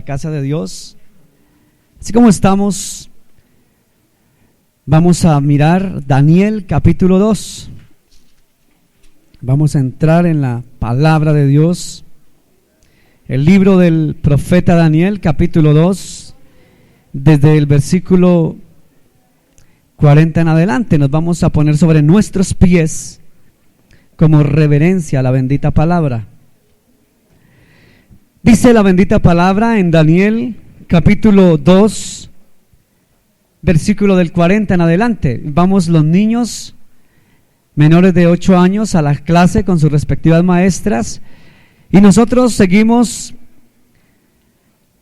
casa de Dios. Así como estamos, vamos a mirar Daniel capítulo 2. Vamos a entrar en la palabra de Dios. El libro del profeta Daniel capítulo 2, desde el versículo 40 en adelante. Nos vamos a poner sobre nuestros pies como reverencia a la bendita palabra. Dice la bendita palabra en Daniel capítulo 2, versículo del 40 en adelante. Vamos los niños menores de 8 años a la clase con sus respectivas maestras, y nosotros seguimos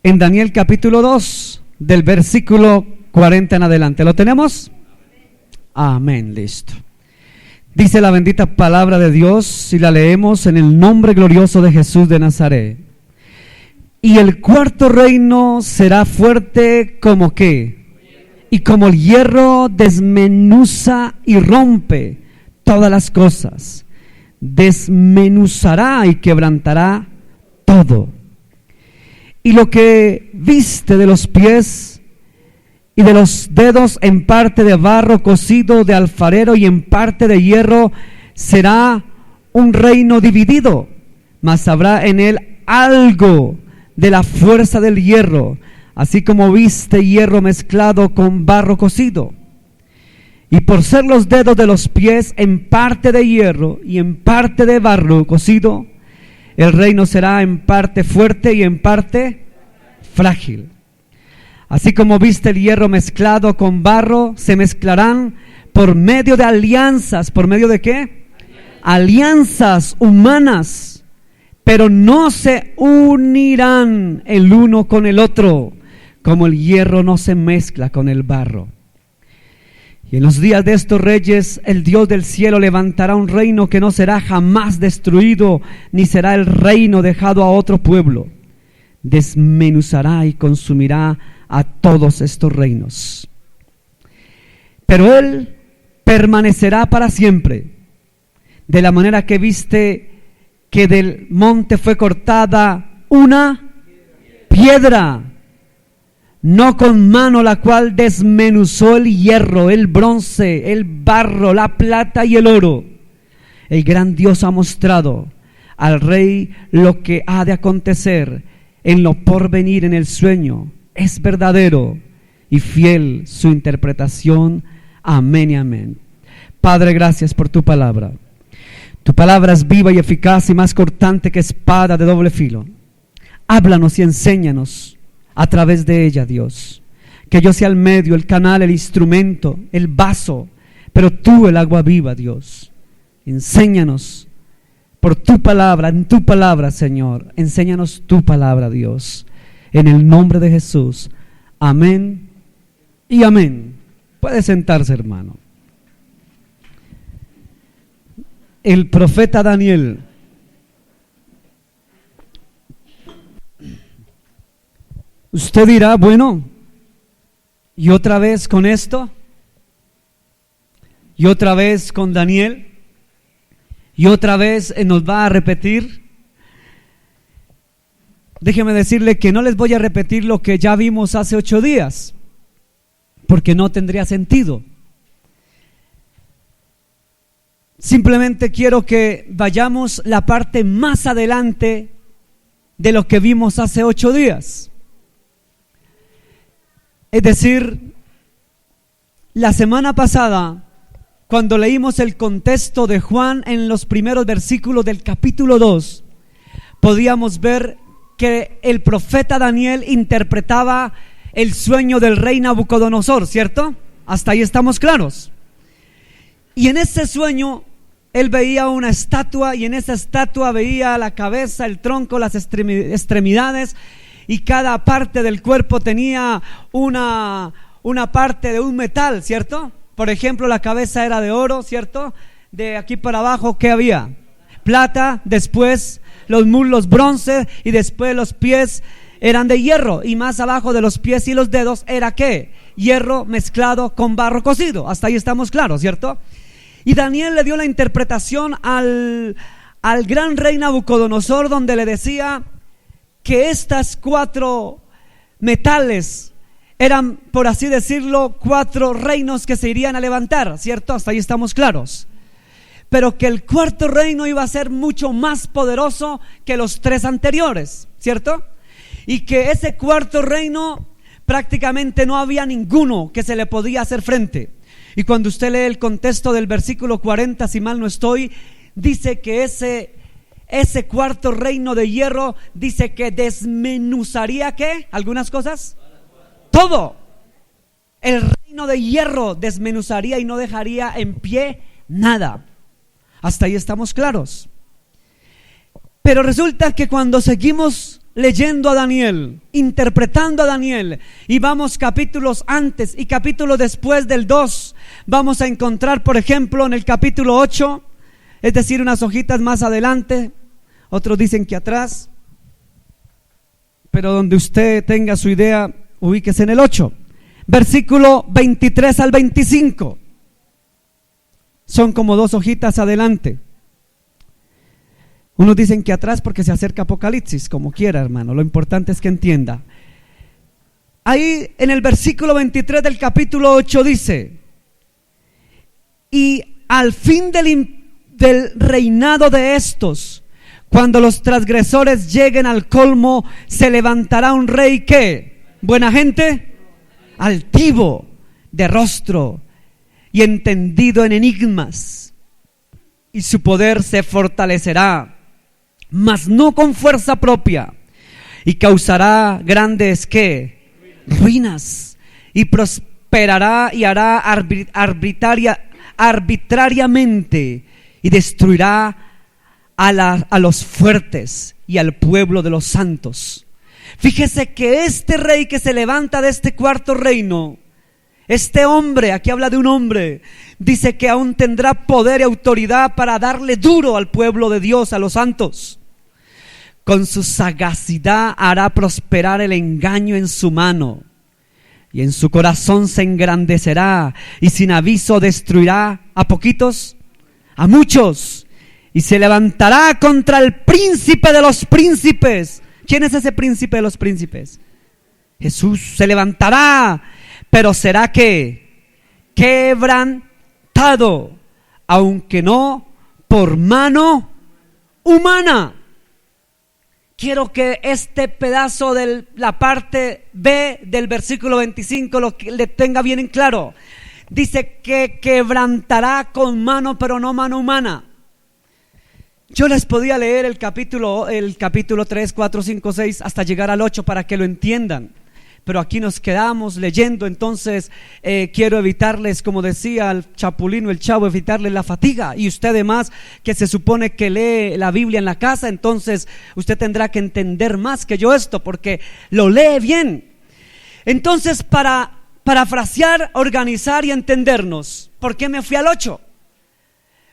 en Daniel capítulo 2 del versículo 40 en adelante. ¿Lo tenemos? Amén, listo. Dice la bendita palabra de Dios y la leemos en el nombre glorioso de Jesús de Nazaret. Y el cuarto reino será fuerte como ¿qué? Y como el hierro desmenuza y rompe todas las cosas, desmenuzará y quebrantará todo. Y lo que viste de los pies y de los dedos en parte de barro cocido de alfarero y en parte de hierro, será un reino dividido, mas habrá en él algo de la fuerza del hierro, así como viste hierro mezclado con barro cocido. Y por ser los dedos de los pies en parte de hierro y en parte de barro cocido, el reino será en parte fuerte y en parte frágil. Así como viste el hierro mezclado con barro, se mezclarán por medio de alianzas. ¿Por medio de qué? Alianzas humanas, pero no se unirán el uno con el otro, como el hierro no se mezcla con el barro. Y en los días de estos reyes, el Dios del cielo levantará un reino que no será jamás destruido, ni será el reino dejado a otro pueblo. Desmenuzará y consumirá a todos estos reinos. Pero él permanecerá para siempre, de la manera que viste que del monte fue cortada una piedra, no con mano, la cual desmenuzó el hierro, el bronce, el barro, la plata y el oro. El gran Dios ha mostrado al rey lo que ha de acontecer en lo porvenir en el sueño. Es verdadero y fiel su interpretación. Amén y amén. Padre, gracias por tu palabra. Tu palabra es viva y eficaz y más cortante que espada de doble filo. Háblanos y enséñanos a través de ella, Dios. Que yo sea el medio, el canal, el instrumento, el vaso, pero tú el agua viva, Dios. Enséñanos por tu palabra, en tu palabra, Señor. Enséñanos tu palabra, Dios. En el nombre de Jesús. Amén y amén. Puede sentarse, hermano. El profeta Daniel usted dirá, bueno, y otra vez con esto, y otra vez con Daniel, y otra vez nos va a repetir. Déjeme decirle que no les voy a repetir lo que ya vimos hace 8 días, porque no tendría sentido. Simplemente quiero que vayamos la parte más adelante de lo que vimos hace 8 días. Es decir, la semana pasada, cuando leímos el contexto de Juan en los primeros versículos del capítulo 2, podíamos ver que el profeta Daniel interpretaba el sueño del rey Nabucodonosor, ¿cierto? Hasta ahí estamos claros. Y en ese sueño él veía una estatua, y en esa estatua veía la cabeza, el tronco, las extremidades, y cada parte del cuerpo tenía una parte de un metal, ¿cierto? Por ejemplo, la cabeza era de oro, ¿cierto? De aquí para abajo, ¿qué había? Plata, después los muslos bronce, y después los pies eran de hierro, y más abajo de los pies y los dedos era ¿qué? Hierro mezclado con barro cocido. Hasta ahí estamos claros, ¿cierto? Y Daniel le dio la interpretación al gran rey Nabucodonosor, donde le decía que estas 4 metales. Eran, por así decirlo, 4 reinos que se irían a levantar, ¿cierto? Hasta ahí estamos claros. Pero que el cuarto reino iba a ser mucho más poderoso que los 3 anteriores, ¿cierto? Y que ese cuarto reino prácticamente no había ninguno que se le podía hacer frente. Y cuando usted lee el contexto del versículo 40, si mal no estoy, dice que ese cuarto reino de hierro, dice que desmenuzaría, ¿qué? ¿Algunas cosas? Todo. El reino de hierro desmenuzaría y no dejaría en pie nada. Hasta ahí estamos claros. Pero resulta que cuando seguimos leyendo a Daniel, interpretando a Daniel, y vamos capítulos antes y capítulos después del 2, vamos a encontrar, por ejemplo, en el capítulo 8, es decir, unas hojitas más adelante, otros dicen que atrás, pero donde usted tenga su idea, ubíquese en el 8, versículo 23 al 25. Son como 2 hojitas adelante. Unos dicen que atrás porque se acerca Apocalipsis, como quiera, hermano. Lo importante es que entienda. Ahí en el versículo 23 del capítulo 8 dice: y al fin del reinado de estos, cuando los transgresores lleguen al colmo, se levantará un rey que, buena gente, altivo de rostro y entendido en enigmas, y su poder se fortalecerá, mas no con fuerza propia, y causará grandes ¿qué? Ruinas, y prosperará y hará arbitrariamente, y destruirá a los fuertes y al pueblo de los santos. Fíjese que este rey que se levanta de este cuarto reino, este hombre, aquí habla de un hombre, dice que aún tendrá poder y autoridad para darle duro al pueblo de Dios, a los santos. Con su sagacidad hará prosperar el engaño en su mano, y en su corazón se engrandecerá, y sin aviso destruirá a poquitos, a muchos, y se levantará contra el príncipe de los príncipes. ¿Quién es ese príncipe de los príncipes? Jesús. Se levantará, pero será que quebrantado, aunque no por mano humana. Quiero que este pedazo de la parte B del versículo 25 lo que le tenga bien en claro. Dice que quebrantará con mano, pero no mano humana. Yo les podía leer el capítulo 3, 4, 5, 6 hasta llegar al 8 para que lo entiendan, pero aquí nos quedamos leyendo. Entonces quiero evitarles, como decía el Chapulino, el Chavo, evitarles la fatiga. Y usted además, que se supone que lee la Biblia en la casa, entonces usted tendrá que entender más que yo esto, porque lo lee bien. Entonces, para parafrasear, organizar y entendernos, ¿por qué me fui al 8?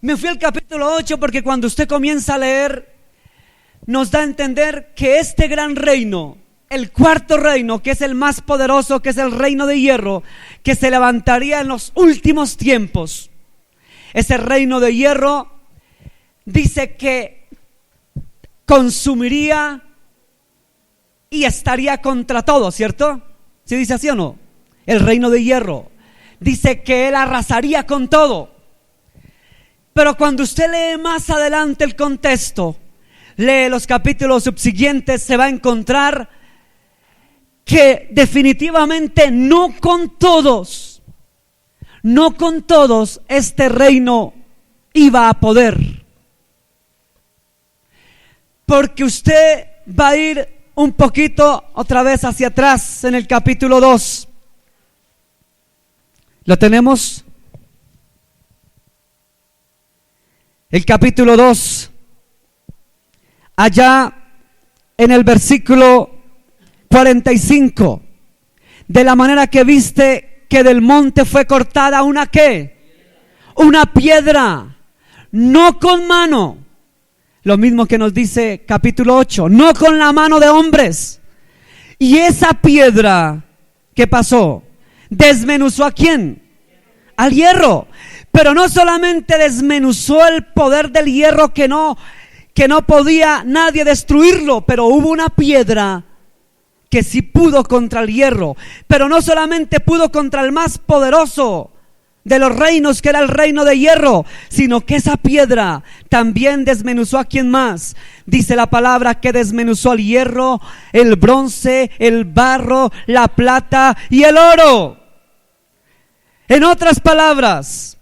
Me fui al capítulo 8 porque cuando usted comienza a leer, nos da a entender que este gran reino, el cuarto reino, que es el más poderoso, que es el reino de hierro, que se levantaría en los últimos tiempos, ese reino de hierro dice que consumiría y estaría contra todo, ¿cierto? ¿Sí dice así o no? El reino de hierro dice que él arrasaría con todo. Pero cuando usted lee más adelante el contexto, lee los capítulos subsiguientes, se va a encontrar que definitivamente no con todos este reino iba a poder. Porque usted va a ir un poquito otra vez hacia atrás en el capítulo 2. ¿Lo tenemos? El capítulo 2, allá en el versículo 45, de la manera que viste que del monte fue cortada una ¿qué? Una piedra, no con mano. Lo mismo que nos dice capítulo 8, no con la mano de hombres. Y esa piedra, ¿qué pasó? ¿Desmenuzó a quién? Al hierro. Pero no solamente desmenuzó el poder del hierro, que no podía nadie destruirlo, pero hubo una piedra que sí pudo contra el hierro, pero no solamente pudo contra el más poderoso de los reinos, que era el reino de hierro, sino que esa piedra también desmenuzó a quien más. Dice la palabra que desmenuzó el hierro, el bronce, el barro, la plata y el oro. En otras palabras,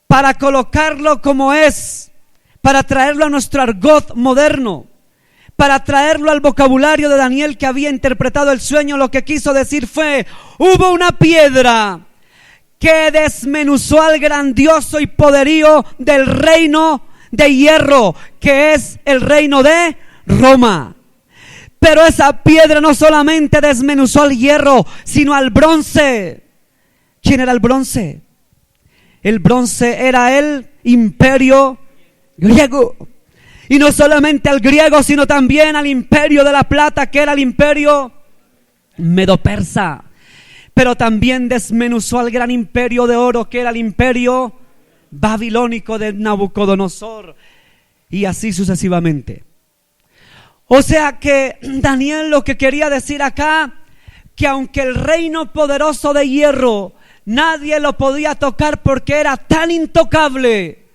para colocarlo como es, para traerlo a nuestro argot moderno, para traerlo al vocabulario de Daniel, que había interpretado el sueño, lo que quiso decir fue: hubo una piedra que desmenuzó al grandioso y poderío del reino de hierro, que es el reino de Roma. Pero esa piedra no solamente desmenuzó al hierro, sino al bronce. ¿Quién era el bronce? El bronce era el imperio griego. Y no solamente al griego, sino también al imperio de la plata, que era el imperio medo-persa. Pero también desmenuzó al gran imperio de oro, que era el imperio babilónico de Nabucodonosor, y así sucesivamente. O sea que Daniel lo que quería decir acá, que aunque el reino poderoso de hierro nadie lo podía tocar porque era tan intocable,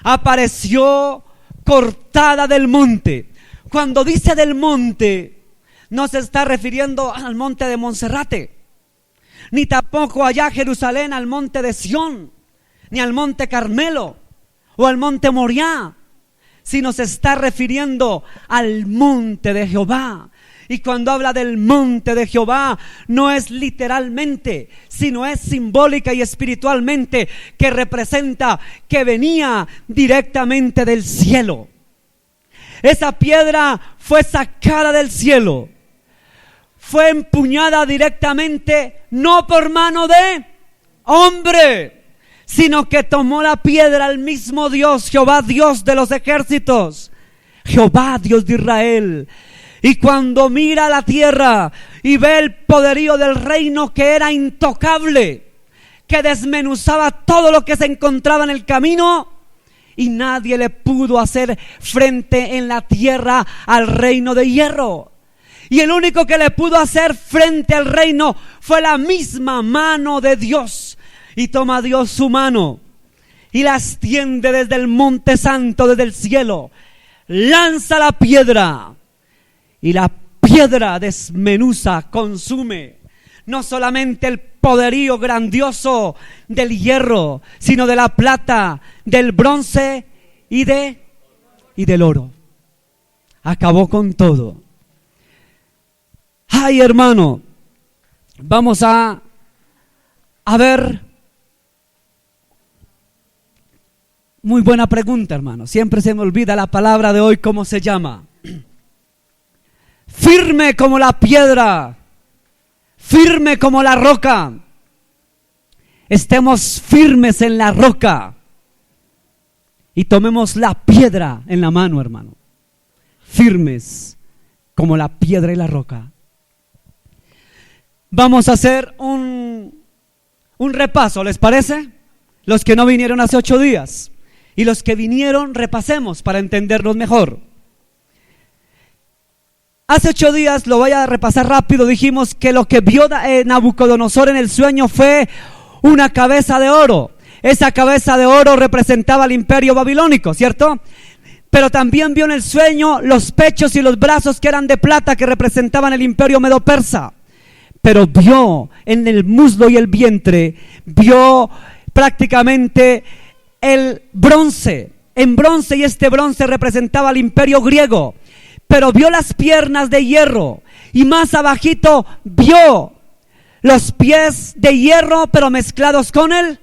apareció cortada del monte. Cuando dice del monte, no se está refiriendo al monte de Monserrate, ni tampoco allá a Jerusalén, al monte de Sión, ni al monte Carmelo o al monte Moriah, sino se está refiriendo al monte de Jehová. Y cuando habla del monte de Jehová, no es literalmente, sino es simbólica y espiritualmente, que representa que venía directamente del cielo. Esa piedra fue sacada del cielo, fue empuñada directamente, no por mano de hombre, sino que tomó la piedra el mismo Dios, Jehová, Dios de los ejércitos, Jehová, Dios de Israel. Y cuando mira la tierra y ve el poderío del reino, que era intocable, que desmenuzaba todo lo que se encontraba en el camino, y nadie le pudo hacer frente en la tierra al reino de hierro. Y el único que le pudo hacer frente al reino fue la misma mano de Dios. Y toma Dios su mano y la extiende desde el monte santo, desde el cielo, lanza la piedra, y la piedra desmenuza, consume no solamente el poderío grandioso del hierro, sino de la plata, del bronce y del oro. Acabó con todo. Ay, hermano, vamos a ver. Muy buena pregunta, hermano. Siempre se me olvida la palabra de hoy, ¿cómo se llama? Firme como la piedra, firme como la roca. Estemos firmes en la roca y tomemos la piedra en la mano, hermano. Firmes como la piedra y la roca. Vamos a hacer un repaso, ¿les parece? Los que no vinieron hace 8 días y los que vinieron, repasemos para entendernos mejor. Hace 8 días, lo voy a repasar rápido, dijimos que lo que vio Nabucodonosor en el sueño fue una cabeza de oro. Esa cabeza de oro representaba al imperio babilónico, ¿cierto? Pero también vio en el sueño los pechos y los brazos que eran de plata, que representaban el imperio medo-persa. Pero vio en el muslo y el vientre, vio prácticamente el bronce, en bronce, y este bronce representaba al imperio griego. Pero vio las piernas de hierro, y más abajito vio los pies de hierro, pero mezclados con el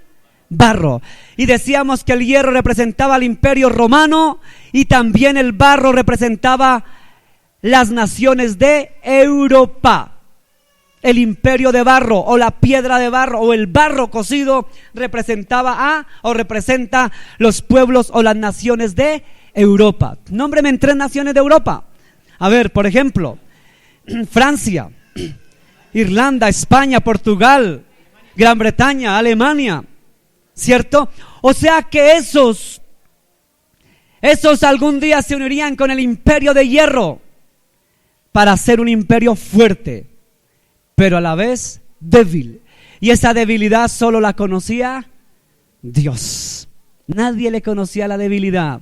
barro. Y decíamos que el hierro representaba al imperio romano, y también el barro representaba las naciones de Europa. El imperio de barro, o la piedra de barro, o el barro cocido, representa los pueblos o las naciones de Europa. Nómbreme en 3 naciones de Europa. A ver, por ejemplo, Francia, Irlanda, España, Portugal, Gran Bretaña, Alemania, ¿cierto? O sea que esos algún día se unirían con el imperio de hierro. para ser un imperio fuerte, pero a la vez débil. Y esa debilidad solo la conocía Dios. Nadie le conocía la debilidad,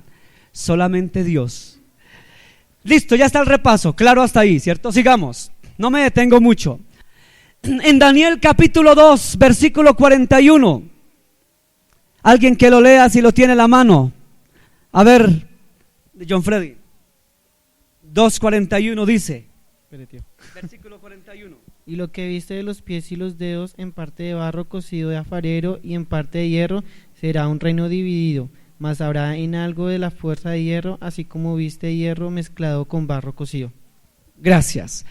solamente Dios. Listo, ya está el repaso, claro hasta ahí, ¿cierto? Sigamos, no me detengo mucho. En Daniel capítulo 2, versículo 41. Alguien que lo lea si lo tiene en la mano. A ver, John Freddy. 2:41 dice. Versículo 41. Y lo que viste de los pies y los dedos, en parte de barro cocido de alfarero y en parte de hierro, será un reino dividido, mas habrá en algo de la fuerza de hierro, así como viste hierro mezclado con barro cocido. Gracias.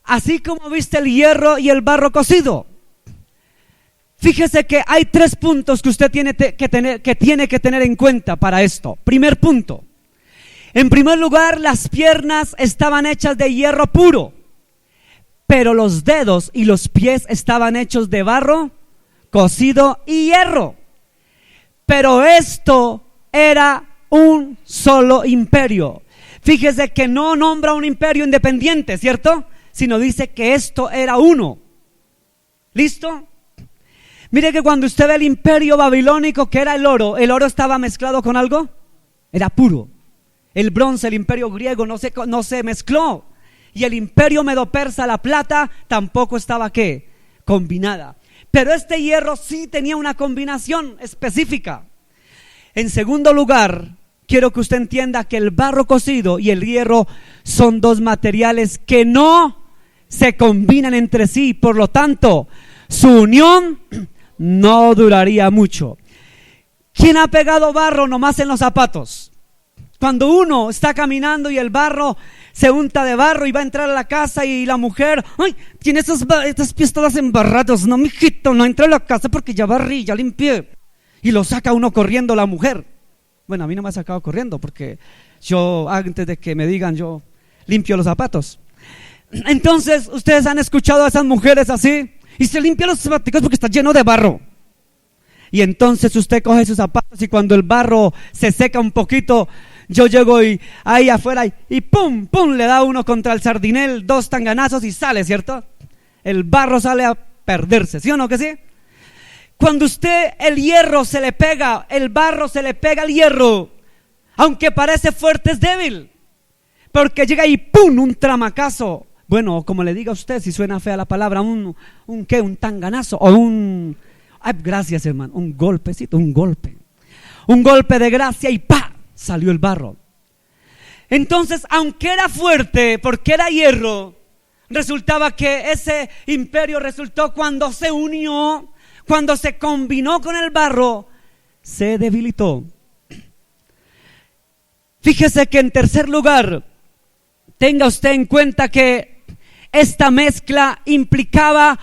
Así como viste el hierro y el barro cocido. Fíjese que hay 3 puntos que usted tiene que tener en cuenta para esto. Primer punto. En primer lugar, las piernas estaban hechas de hierro puro, pero los dedos y los pies estaban hechos de barro cocido y hierro. Pero esto era un solo imperio. Fíjese que no nombra un imperio independiente, ¿cierto? Sino dice que esto era uno. ¿Listo? Mire que cuando usted ve el imperio babilónico, que era el oro estaba mezclado con algo, era puro. El bronce, el imperio griego no se mezcló. Y el imperio medo-persa, la plata, tampoco estaba ¿qué? Combinada. Pero este hierro sí tenía una combinación específica. En segundo lugar, quiero que usted entienda que el barro cocido y el hierro son 2 materiales que no se combinan entre sí. Por lo tanto, su unión no duraría mucho. ¿Quién ha pegado barro nomás en los zapatos? Cuando uno está caminando y el barro se unta de barro y va a entrar a la casa y la mujer, ay, tiene estas pies todas embarradas. No, mijito, no entra a la casa porque ya barrí, ya limpié. Y lo saca uno corriendo la mujer. Bueno, a mí no me ha sacado corriendo porque yo, antes de que me digan, yo limpio los zapatos. Entonces, ustedes han escuchado a esas mujeres así, y se limpia los zapatos porque está lleno de barro. Y entonces usted coge sus zapatos y cuando el barro se seca un poquito, yo llego y ahí afuera y pum, pum, le da uno contra el sardinel 2 tanganazos y sale, ¿cierto? El barro sale a perderse, ¿sí o no que sí? Cuando usted el hierro se le pega, el barro se le pega al hierro, aunque parece fuerte, es débil, porque llega y pum, un tramacazo. Bueno, como le diga a usted, si suena fea la palabra, un tanganazo o gracias hermano, un golpecito, un golpe de gracia y ¡pa! Salió el barro. Entonces, aunque era fuerte, porque era hierro, resultaba que ese imperio resultó cuando se unió, cuando se combinó con el barro, se debilitó. Fíjese que en tercer lugar, tenga usted en cuenta que esta mezcla implicaba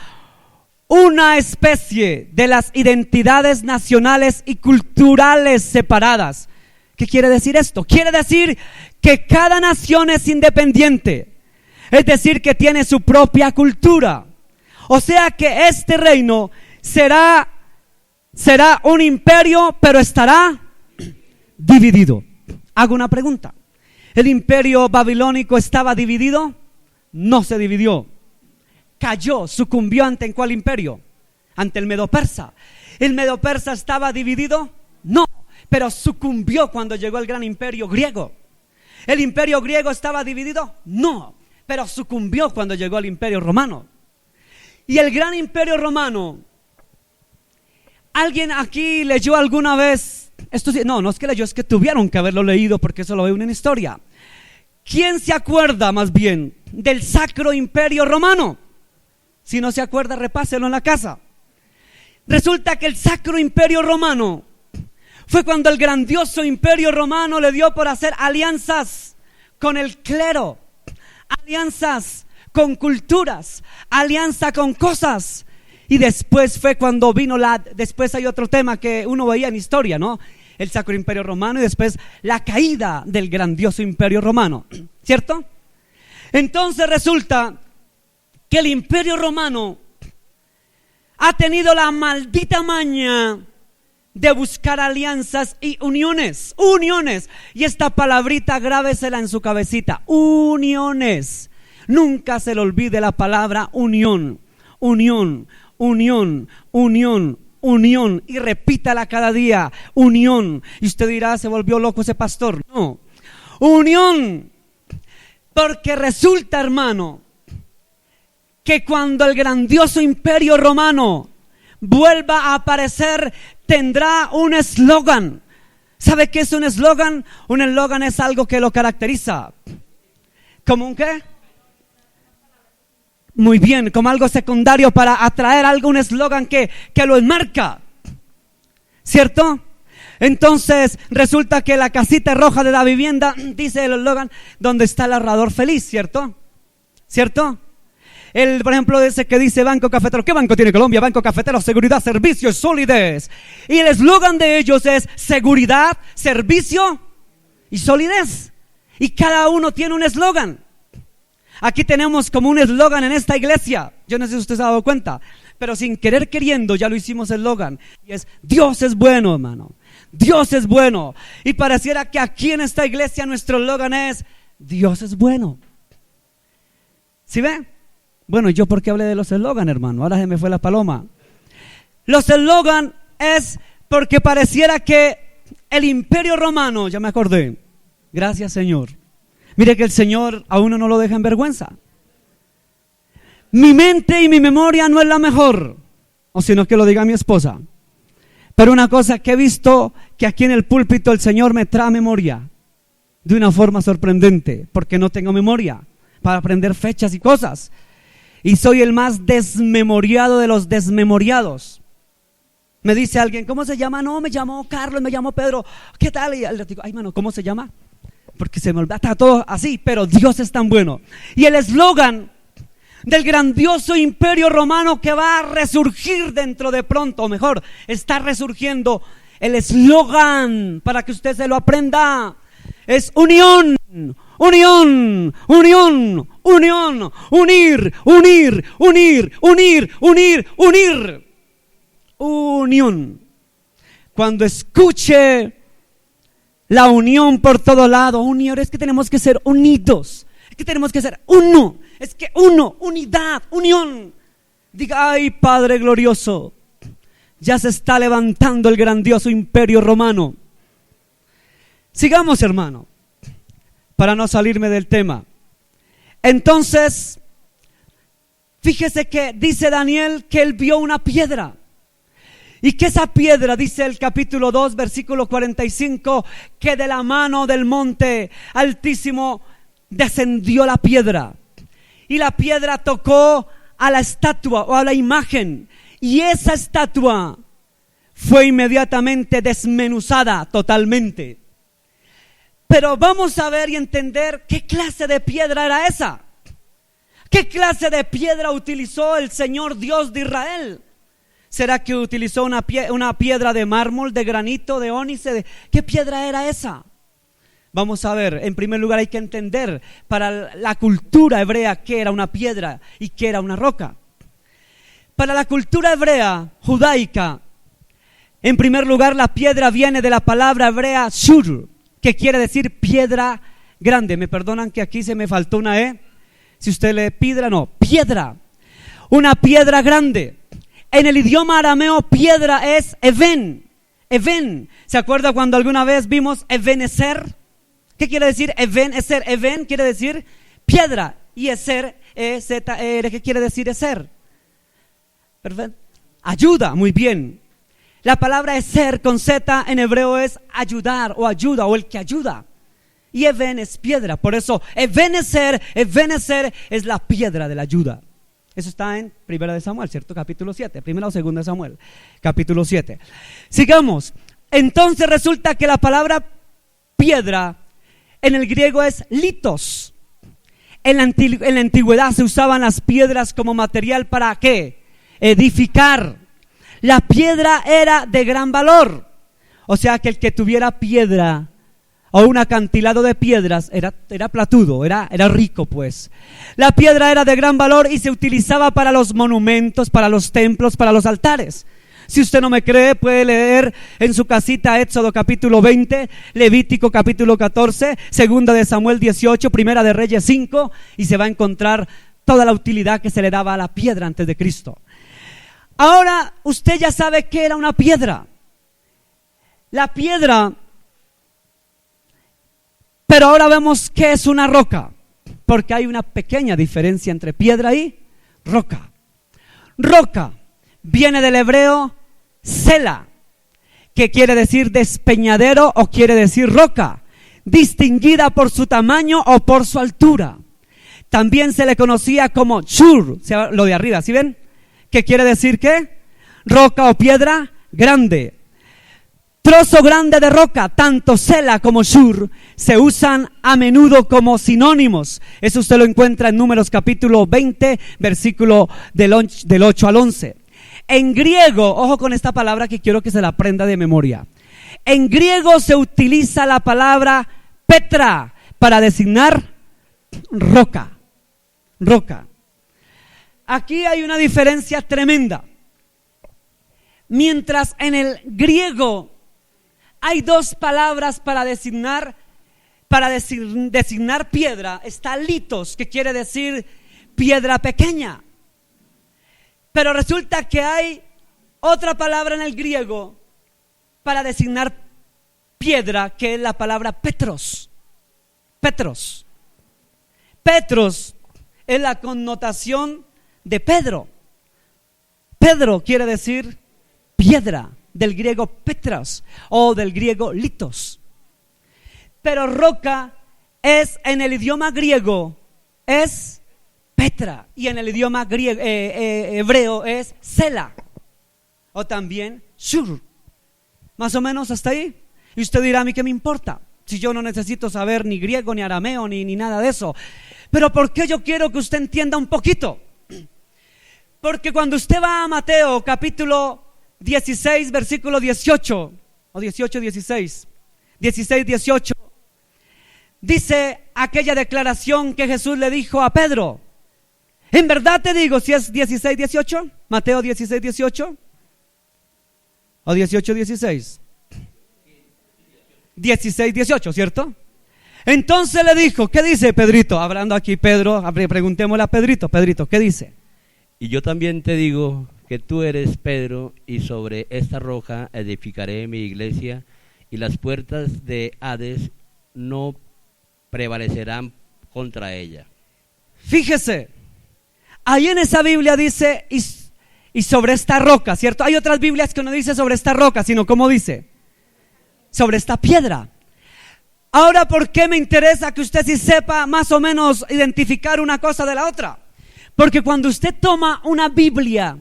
una especie de las identidades nacionales y culturales separadas. ¿Qué quiere decir esto? Quiere decir que cada nación es independiente, es decir, que tiene su propia cultura. O sea que este reino será un imperio, pero estará dividido. Hago una pregunta. ¿El imperio babilónico estaba dividido? No se dividió. Cayó, sucumbió ante ¿en cuál imperio? Ante el medo-persa. ¿El medo-persa estaba dividido? No, pero sucumbió cuando llegó el gran imperio griego. ¿El imperio griego estaba dividido? No, pero sucumbió cuando llegó el imperio romano. Y el gran imperio romano, ¿alguien aquí leyó alguna vez? No es que leyó, es que tuvieron que haberlo leído porque eso lo ve uno en historia. ¿Quién se acuerda más bien del Sacro Imperio Romano? Si no se acuerda, repáselo en la casa. Resulta que el Sacro Imperio Romano fue cuando el grandioso Imperio Romano le dio por hacer alianzas con el clero, alianzas con culturas, alianza con cosas. Y después fue cuando vino después hay otro tema que uno veía en historia, ¿no? El Sacro Imperio Romano y después la caída del grandioso Imperio Romano, ¿cierto? Entonces resulta que el Imperio Romano ha tenido la maldita maña de buscar alianzas y uniones. Y esta palabrita grábesela en su cabecita, uniones. Nunca se le olvide la palabra unión, unión, unión, unión, unión, y repítala cada día, unión. Y usted dirá, se volvió loco ese pastor. No, unión, porque resulta, hermano, que cuando el grandioso imperio romano vuelva a aparecer, tendrá un eslogan. ¿Sabe qué es un eslogan? Un eslogan es algo que lo caracteriza. ¿Cómo un qué? Muy bien, como algo secundario para atraer algo, un eslogan que lo enmarca, ¿cierto? Entonces resulta que la casita roja de la vivienda, dice el eslogan, donde está el ahorrador feliz, ¿cierto? ¿Cierto? Por ejemplo, ese que dice Banco Cafetero. ¿Qué banco tiene Colombia? Banco Cafetero, seguridad, servicio y solidez. Y el eslogan de ellos es seguridad, servicio y solidez. Y cada uno tiene un eslogan. Aquí tenemos como un eslogan en esta iglesia. Yo no sé si usted se ha dado cuenta, pero sin querer queriendo ya lo hicimos eslogan. Y es: Dios es bueno, hermano. Dios es bueno. Y pareciera que aquí en esta iglesia nuestro eslogan es: Dios es bueno. ¿Sí ve? Bueno, ¿yo por qué hablé de los eslogan, hermano? Ahora se me fue la paloma. Los eslogan es porque pareciera que el imperio romano, ya me acordé. Gracias, Señor. Mire que el Señor a uno no lo deja en vergüenza. Mi mente y mi memoria no es la mejor, o sino que lo diga mi esposa. Pero una cosa que he visto, que aquí en el púlpito el Señor me trae memoria de una forma sorprendente, porque no tengo memoria para aprender fechas y cosas. Y soy el más desmemoriado de los desmemoriados. Me dice alguien: ¿cómo se llama? No, me llamó Carlos, me llamó Pedro. ¿Qué tal? Y le digo: ay, mano, ¿cómo se llama? Porque se me olvida, está todo así, pero Dios es tan bueno. Y el eslogan del grandioso imperio romano que va a resurgir dentro de pronto, o mejor, está resurgiendo, el eslogan, para que usted se lo aprenda, es unión, unión, unión, unión, unir, unir, unir, unir, unir, unir, unión. Cuando escuche la unión por todo lado, unión, es que tenemos que ser unidos, es que tenemos que ser uno, es que uno, unidad, unión. Diga: ay, Padre glorioso, ya se está levantando el grandioso imperio romano. Sigamos, hermano, para no salirme del tema. Entonces, fíjese que dice Daniel que él vio una piedra. Y que esa piedra, dice el capítulo 2, versículo 45, que de la mano del monte altísimo descendió la piedra. Y la piedra tocó a la estatua o a la imagen. Y esa estatua fue inmediatamente desmenuzada totalmente. Pero vamos a ver y entender qué clase de piedra era esa. ¿Qué clase de piedra utilizó el Señor Dios de Israel? ¿Será que utilizó una piedra de mármol, de granito, de ónice? ¿Qué piedra era esa? Vamos a ver. En primer lugar hay que entender para la cultura hebrea qué era una piedra y qué era una roca. Para la cultura hebrea, judaica, en primer lugar la piedra viene de la palabra hebrea shur, que quiere decir piedra grande. Me perdonan que aquí se me faltó una E. Si usted le piedra, no, piedra. Una piedra grande. En el idioma arameo, piedra es even. Even. ¿Se acuerda cuando alguna vez vimos ebenecer? ¿Qué quiere decir ebenecer? Even quiere decir piedra. Y eser, E-Z-E-R, ¿qué quiere decir eser? Perfecto. Ayuda, muy bien. La palabra eser con Z en hebreo es ayudar o ayuda o el que ayuda. Y even es piedra. Por eso ebenecer es la piedra de la ayuda. Eso está en 1 Samuel, ¿cierto? Capítulo 7, 1 o 2 Samuel, capítulo 7. Sigamos. Entonces resulta que la palabra piedra en el griego es litos. En la antigüedad se usaban las piedras como material para ¿qué? Edificar. La piedra era de gran valor. O sea que el que tuviera piedra o un acantilado de piedras era platudo, era rico pues. La piedra era de gran valor y se utilizaba para los monumentos, para los templos, para los altares. Si usted no me cree, puede leer en su casita Éxodo capítulo 20, Levítico capítulo 14, Segunda de Samuel 18, Primera de Reyes 5, y se va a encontrar toda la utilidad que se le daba a la piedra antes de Cristo. Ahora usted ya sabe qué era una piedra. La piedra, pero ahora vemos qué es una roca, porque hay una pequeña diferencia entre piedra y roca. Roca viene del hebreo sela, que quiere decir despeñadero o quiere decir roca, distinguida por su tamaño o por su altura. También se le conocía como shur, lo de arriba, ¿sí ven? ¿Qué quiere decir qué? Roca o piedra grande. Trozo grande de roca, tanto sela como shur, se usan a menudo como sinónimos. Eso usted lo encuentra en Números capítulo 20, versículo del 8 al 11. En griego, ojo con esta palabra que quiero que se la aprenda de memoria. En griego se utiliza la palabra petra para designar roca. Roca. Aquí hay una diferencia tremenda. Mientras en el griego hay dos palabras para designar piedra, está litos, que quiere decir piedra pequeña. Pero resulta que hay otra palabra en el griego para designar piedra, que es la palabra petros. Petros. Petros es la connotación de Pedro. Pedro quiere decir piedra, del griego petros o del griego litos. Pero roca es, en el idioma griego, es petra, y en el idioma hebreo es sela o también shur. Más o menos hasta ahí. Y usted dirá: ¿a mí qué me importa? Si yo no necesito saber ni griego, ni arameo, ni nada de eso. Pero ¿por qué yo quiero que usted entienda un poquito? Porque cuando usted va a Mateo capítulo 16, versículo 18, o 18, 16, 16, 18, dice aquella declaración que Jesús le dijo a Pedro. En verdad te digo, si es 16, 18, Mateo 16, 18, o 18, 16, 16, 18, ¿cierto? Entonces le dijo, ¿qué dice Pedrito? Hablando aquí Pedro, preguntémosle a Pedrito, Pedrito, ¿qué dice? Y yo también te digo que tú eres Pedro, y sobre esta roca edificaré mi iglesia, y las puertas de Hades no prevalecerán contra ella. Fíjese, ahí en esa Biblia dice y sobre esta roca, ¿cierto? Hay otras Biblias que no dice sobre esta roca, sino ¿cómo dice? Sobre esta piedra. Ahora, ¿por qué me interesa que usted sí sepa más o menos identificar una cosa de la otra? Porque cuando usted toma una Biblia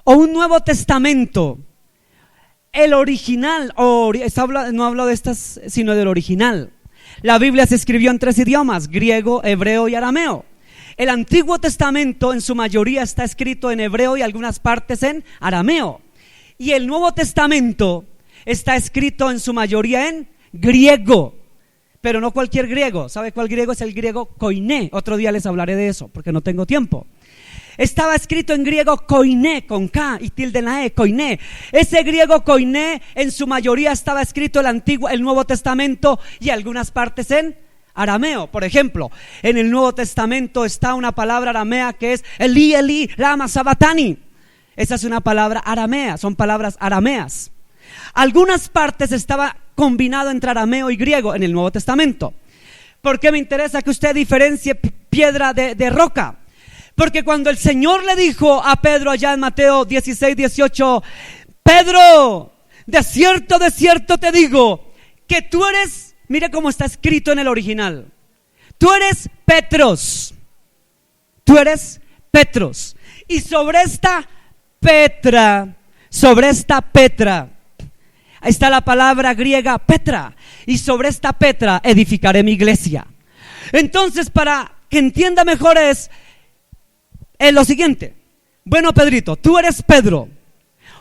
o un Nuevo Testamento, el original, no hablo de estas, sino del original. La Biblia se escribió en 3 idiomas: griego, hebreo y arameo. El Antiguo Testamento en su mayoría está escrito en hebreo y algunas partes en arameo. Y el Nuevo Testamento está escrito en su mayoría en griego. Pero no cualquier griego. ¿Sabe cuál griego? Es el griego koiné. Otro día les hablaré de eso porque no tengo tiempo. Estaba escrito en griego koiné, con K y tilde en la E, koiné. Ese griego koiné en su mayoría estaba escrito el Nuevo Testamento y algunas partes en arameo. Por ejemplo, en el Nuevo Testamento está una palabra aramea que es Eli, Eli, lama sabatani. Esa es una palabra aramea, son palabras arameas. Algunas partes estaba combinado entre arameo y griego en el Nuevo Testamento. ¿Por qué me interesa que usted diferencie piedra de roca? Porque cuando el Señor le dijo a Pedro allá en Mateo 16, 18, Pedro, de cierto te digo, que tú eres, mire cómo está escrito en el original, tú eres Petros, y sobre esta Petra, ahí está la palabra griega Petra, y sobre esta Petra edificaré mi iglesia. Entonces, para que entienda mejor es lo siguiente: bueno, Pedrito, tú eres Pedro,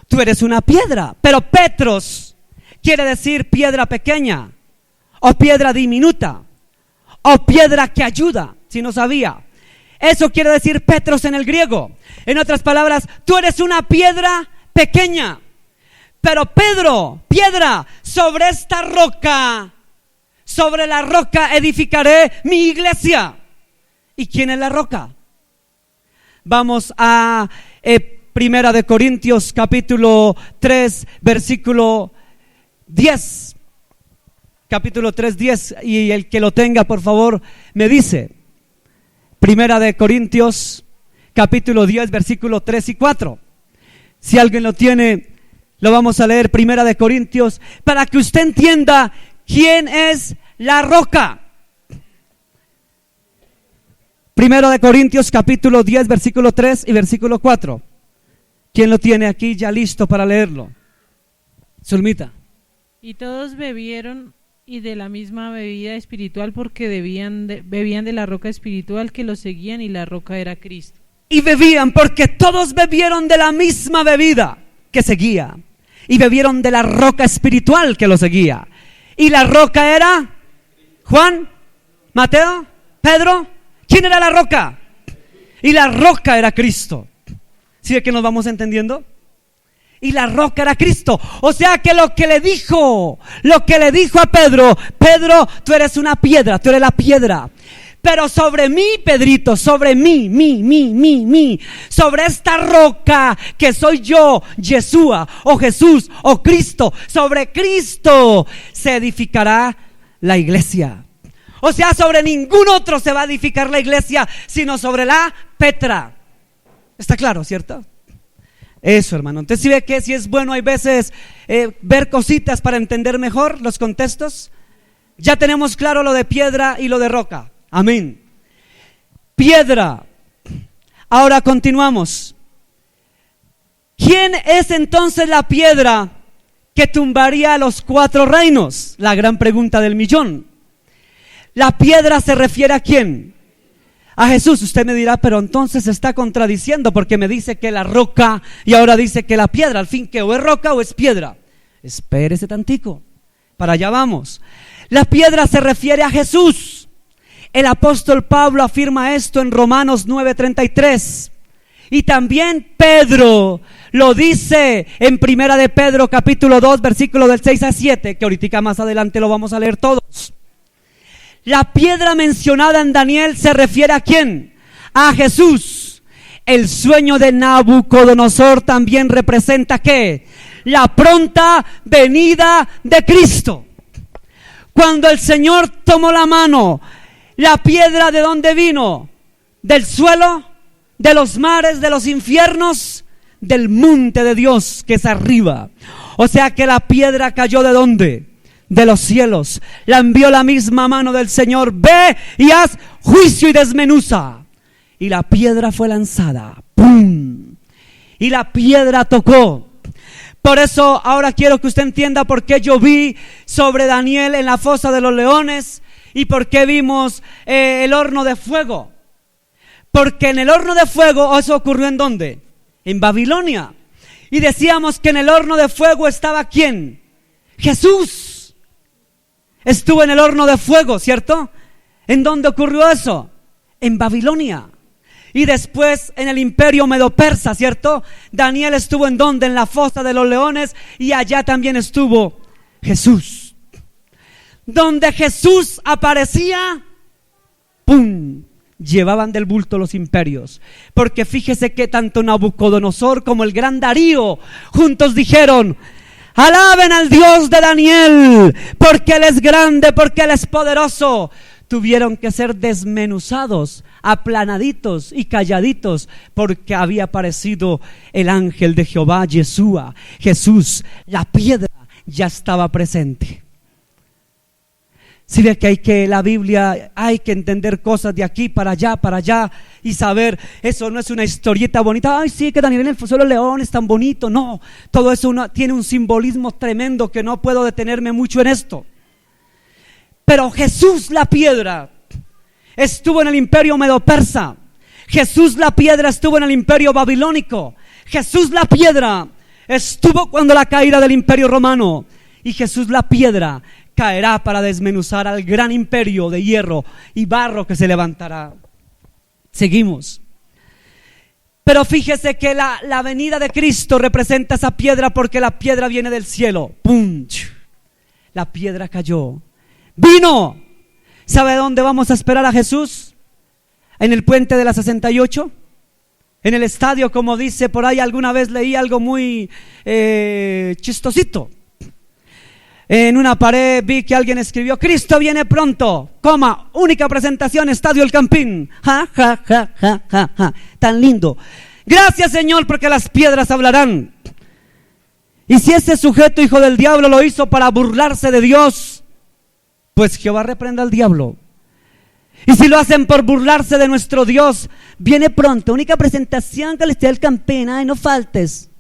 tú eres una piedra, pero Petros quiere decir piedra pequeña, o piedra diminuta, o piedra que ayuda, si no sabía. Eso quiere decir Petros en el griego. En otras palabras, tú eres una piedra pequeña. Pero Pedro, piedra, sobre esta roca, sobre la roca edificaré mi iglesia. ¿Y quién es la roca? Vamos a Primera de Corintios capítulo 3 versículo 10. Capítulo 3, 10, y el que lo tenga por favor me dice. Primera de Corintios capítulo 10 versículo 3 y 4. Si alguien lo tiene, lo vamos a leer. Primera de Corintios, para que usted entienda quién es la roca. Primera de Corintios capítulo 10 versículo 3 y versículo 4. ¿Quién lo tiene aquí ya listo para leerlo? Zulmita. Y todos bebieron y de la misma bebida espiritual, porque bebían de la roca espiritual que los seguían, y la roca era Cristo. Y bebían porque todos bebieron de la misma bebida que seguía, y bebieron de la roca espiritual que los seguía. Y la roca era Juan, Mateo, Pedro. ¿Quién era la roca? Y la roca era Cristo. ¿Sí de que nos vamos entendiendo? Y la roca era Cristo. O sea que lo que le dijo a Pedro: Pedro, tú eres una piedra, tú eres la piedra. Pero sobre mí, Pedrito, sobre mí, sobre esta roca que soy yo, Yeshua, o Jesús, o Cristo, sobre Cristo se edificará la iglesia. O sea, sobre ningún otro se va a edificar la iglesia, sino sobre la Petra. ¿Está claro, cierto? Eso, hermano. Entonces, ¿sí ve que si es bueno hay veces ver cositas para entender mejor los contextos? Ya tenemos claro lo de piedra y lo de roca. Amén. Piedra. Ahora continuamos. ¿Quién es entonces la piedra que tumbaría los 4 reinos? La gran pregunta del millón. La piedra se refiere ¿a quién? A Jesús. Usted me dirá, pero entonces se está contradiciendo, porque me dice que la roca y ahora dice que la piedra. Al fin, que o es roca o es piedra. Espérese tantico, para allá vamos. La piedra se refiere a Jesús. El apóstol Pablo afirma esto en Romanos 9:33. Y también Pedro lo dice en Primera de Pedro capítulo 2 versículo del 6 a 7, que ahorita más adelante lo vamos a leer todos. La piedra mencionada en Daniel se refiere ¿a quién? A Jesús. El sueño de Nabucodonosor también representa ¿qué? La pronta venida de Cristo. Cuando el Señor tomó la mano, la piedra ¿de dónde vino? Del suelo, de los mares, de los infiernos, del monte de Dios que es arriba. O sea que la piedra cayó ¿de dónde? De los cielos. La envió la misma mano del Señor. Ve y haz juicio y desmenuza. Y la piedra fue lanzada. ¡Pum! Y la piedra tocó. Por eso ahora quiero que usted entienda por qué yo vi sobre Daniel en la fosa de los leones y por qué vimos el horno de fuego. Porque en el horno de fuego, ¿eso ocurrió en dónde? En Babilonia. Y decíamos que en el horno de fuego estaba ¿quién? Jesús. Estuvo en el horno de fuego, ¿cierto? ¿En dónde ocurrió eso? En Babilonia. Y después en el imperio medo-persa, ¿cierto? Daniel estuvo ¿en dónde? En la fosa de los leones, y allá también estuvo Jesús. Donde Jesús aparecía, ¡pum!, llevaban del bulto los imperios. Porque fíjese que tanto Nabucodonosor como el gran Darío juntos dijeron: alaben al Dios de Daniel, porque Él es grande, porque Él es poderoso. Tuvieron que ser desmenuzados, aplanaditos y calladitos, porque había aparecido el ángel de Jehová, Yeshua, Jesús. La piedra ya estaba presente. Si ve que la Biblia hay que entender cosas de aquí para allá y saber, eso no es una historieta bonita. Ay, sí, que Daniel en el suelo león es tan bonito. No, todo eso tiene un simbolismo tremendo que no puedo detenerme mucho en esto. Pero Jesús la piedra estuvo en el imperio medo-persa. Jesús la piedra estuvo en el imperio babilónico. Jesús la piedra estuvo cuando la caída del imperio romano. Y Jesús la piedra caerá para desmenuzar al gran imperio de hierro y barro que se levantará. Seguimos. Pero fíjese que la venida de Cristo representa esa piedra, porque la piedra viene del cielo. ¡Pum! La piedra cayó. ¡Vino! ¿Sabe dónde vamos a esperar a Jesús? En el puente de la 68. En el estadio, como dice por ahí, alguna vez leí algo muy chistosito. En una pared vi que alguien escribió: Cristo viene pronto, coma, única presentación, Estadio El Campín. Ja, ja, ja, ja, ja, ja. Tan lindo. Gracias, Señor, porque las piedras hablarán. Y si ese sujeto, hijo del diablo, lo hizo para burlarse de Dios, pues Jehová reprenda al diablo. Y si lo hacen por burlarse de nuestro Dios, viene pronto, única presentación que le esté El Campín, ay, no faltes.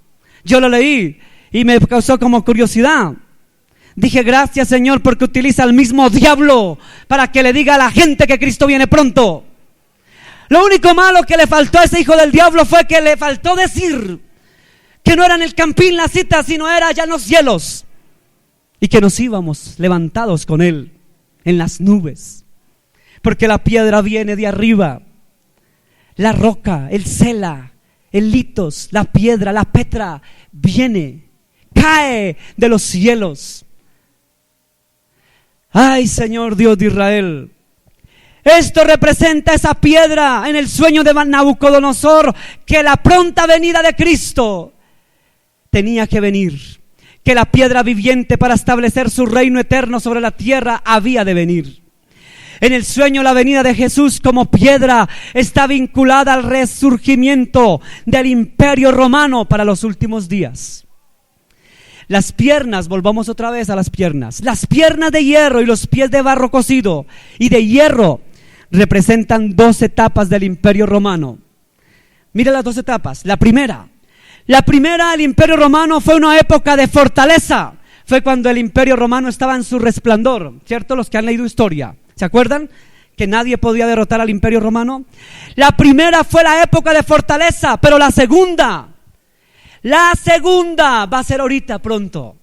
Yo lo leí y me causó como curiosidad. Dije: gracias, Señor, porque utiliza al mismo diablo para que le diga a la gente que Cristo viene pronto. Lo único malo que le faltó a ese hijo del diablo fue que le faltó decir que no era en El Campín la cita, sino era allá en los cielos, y que nos íbamos levantados con él en las nubes, porque la piedra viene de arriba. La roca, el Sela, el litos, la piedra, la Petra, viene, cae de los cielos. Ay, Señor Dios de Israel, esto representa esa piedra en el sueño de Nabucodonosor, que la pronta venida de Cristo tenía que venir, que la piedra viviente para establecer su reino eterno sobre la tierra había de venir. En el sueño, la venida de Jesús como piedra está vinculada al resurgimiento del Imperio Romano para los últimos días. Las piernas, volvamos otra vez a las piernas de hierro y los pies de barro cocido y de hierro representan 2 etapas del Imperio Romano. Mire las 2 etapas. La primera, el Imperio Romano fue una época de fortaleza. Fue cuando el Imperio Romano estaba en su resplandor, ¿cierto? Los que han leído historia, ¿se acuerdan? Que nadie podía derrotar al Imperio Romano. La primera fue la época de fortaleza, pero la segunda va a ser ahorita pronto.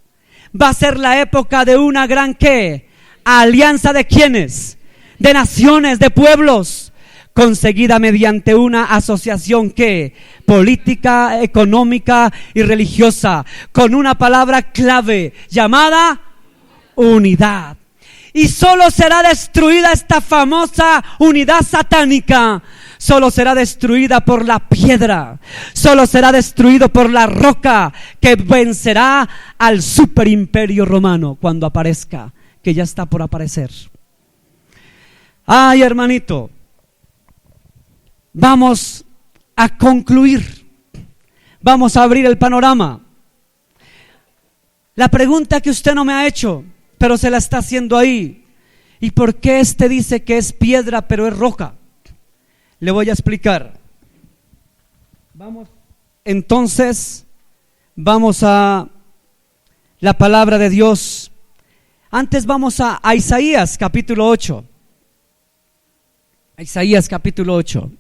Va a ser la época de una gran ¿qué? Alianza de ¿quiénes? De naciones, de pueblos, conseguida mediante una asociación ¿qué? Política, económica y religiosa, con una palabra clave llamada unidad. Y solo será destruida esta famosa unidad satánica. Solo será destruida por la piedra. Solo será destruido por la roca, que vencerá al superimperio romano cuando aparezca, que ya está por aparecer. Ay, hermanito, vamos a concluir. Vamos a abrir el panorama. La pregunta que usted no me ha hecho, pero se la está haciendo ahí: ¿y por qué dice que es piedra pero es roca? Le voy a explicar. Vamos a la palabra de Dios. Antes vamos a Isaías capítulo 8. Isaías capítulo 8.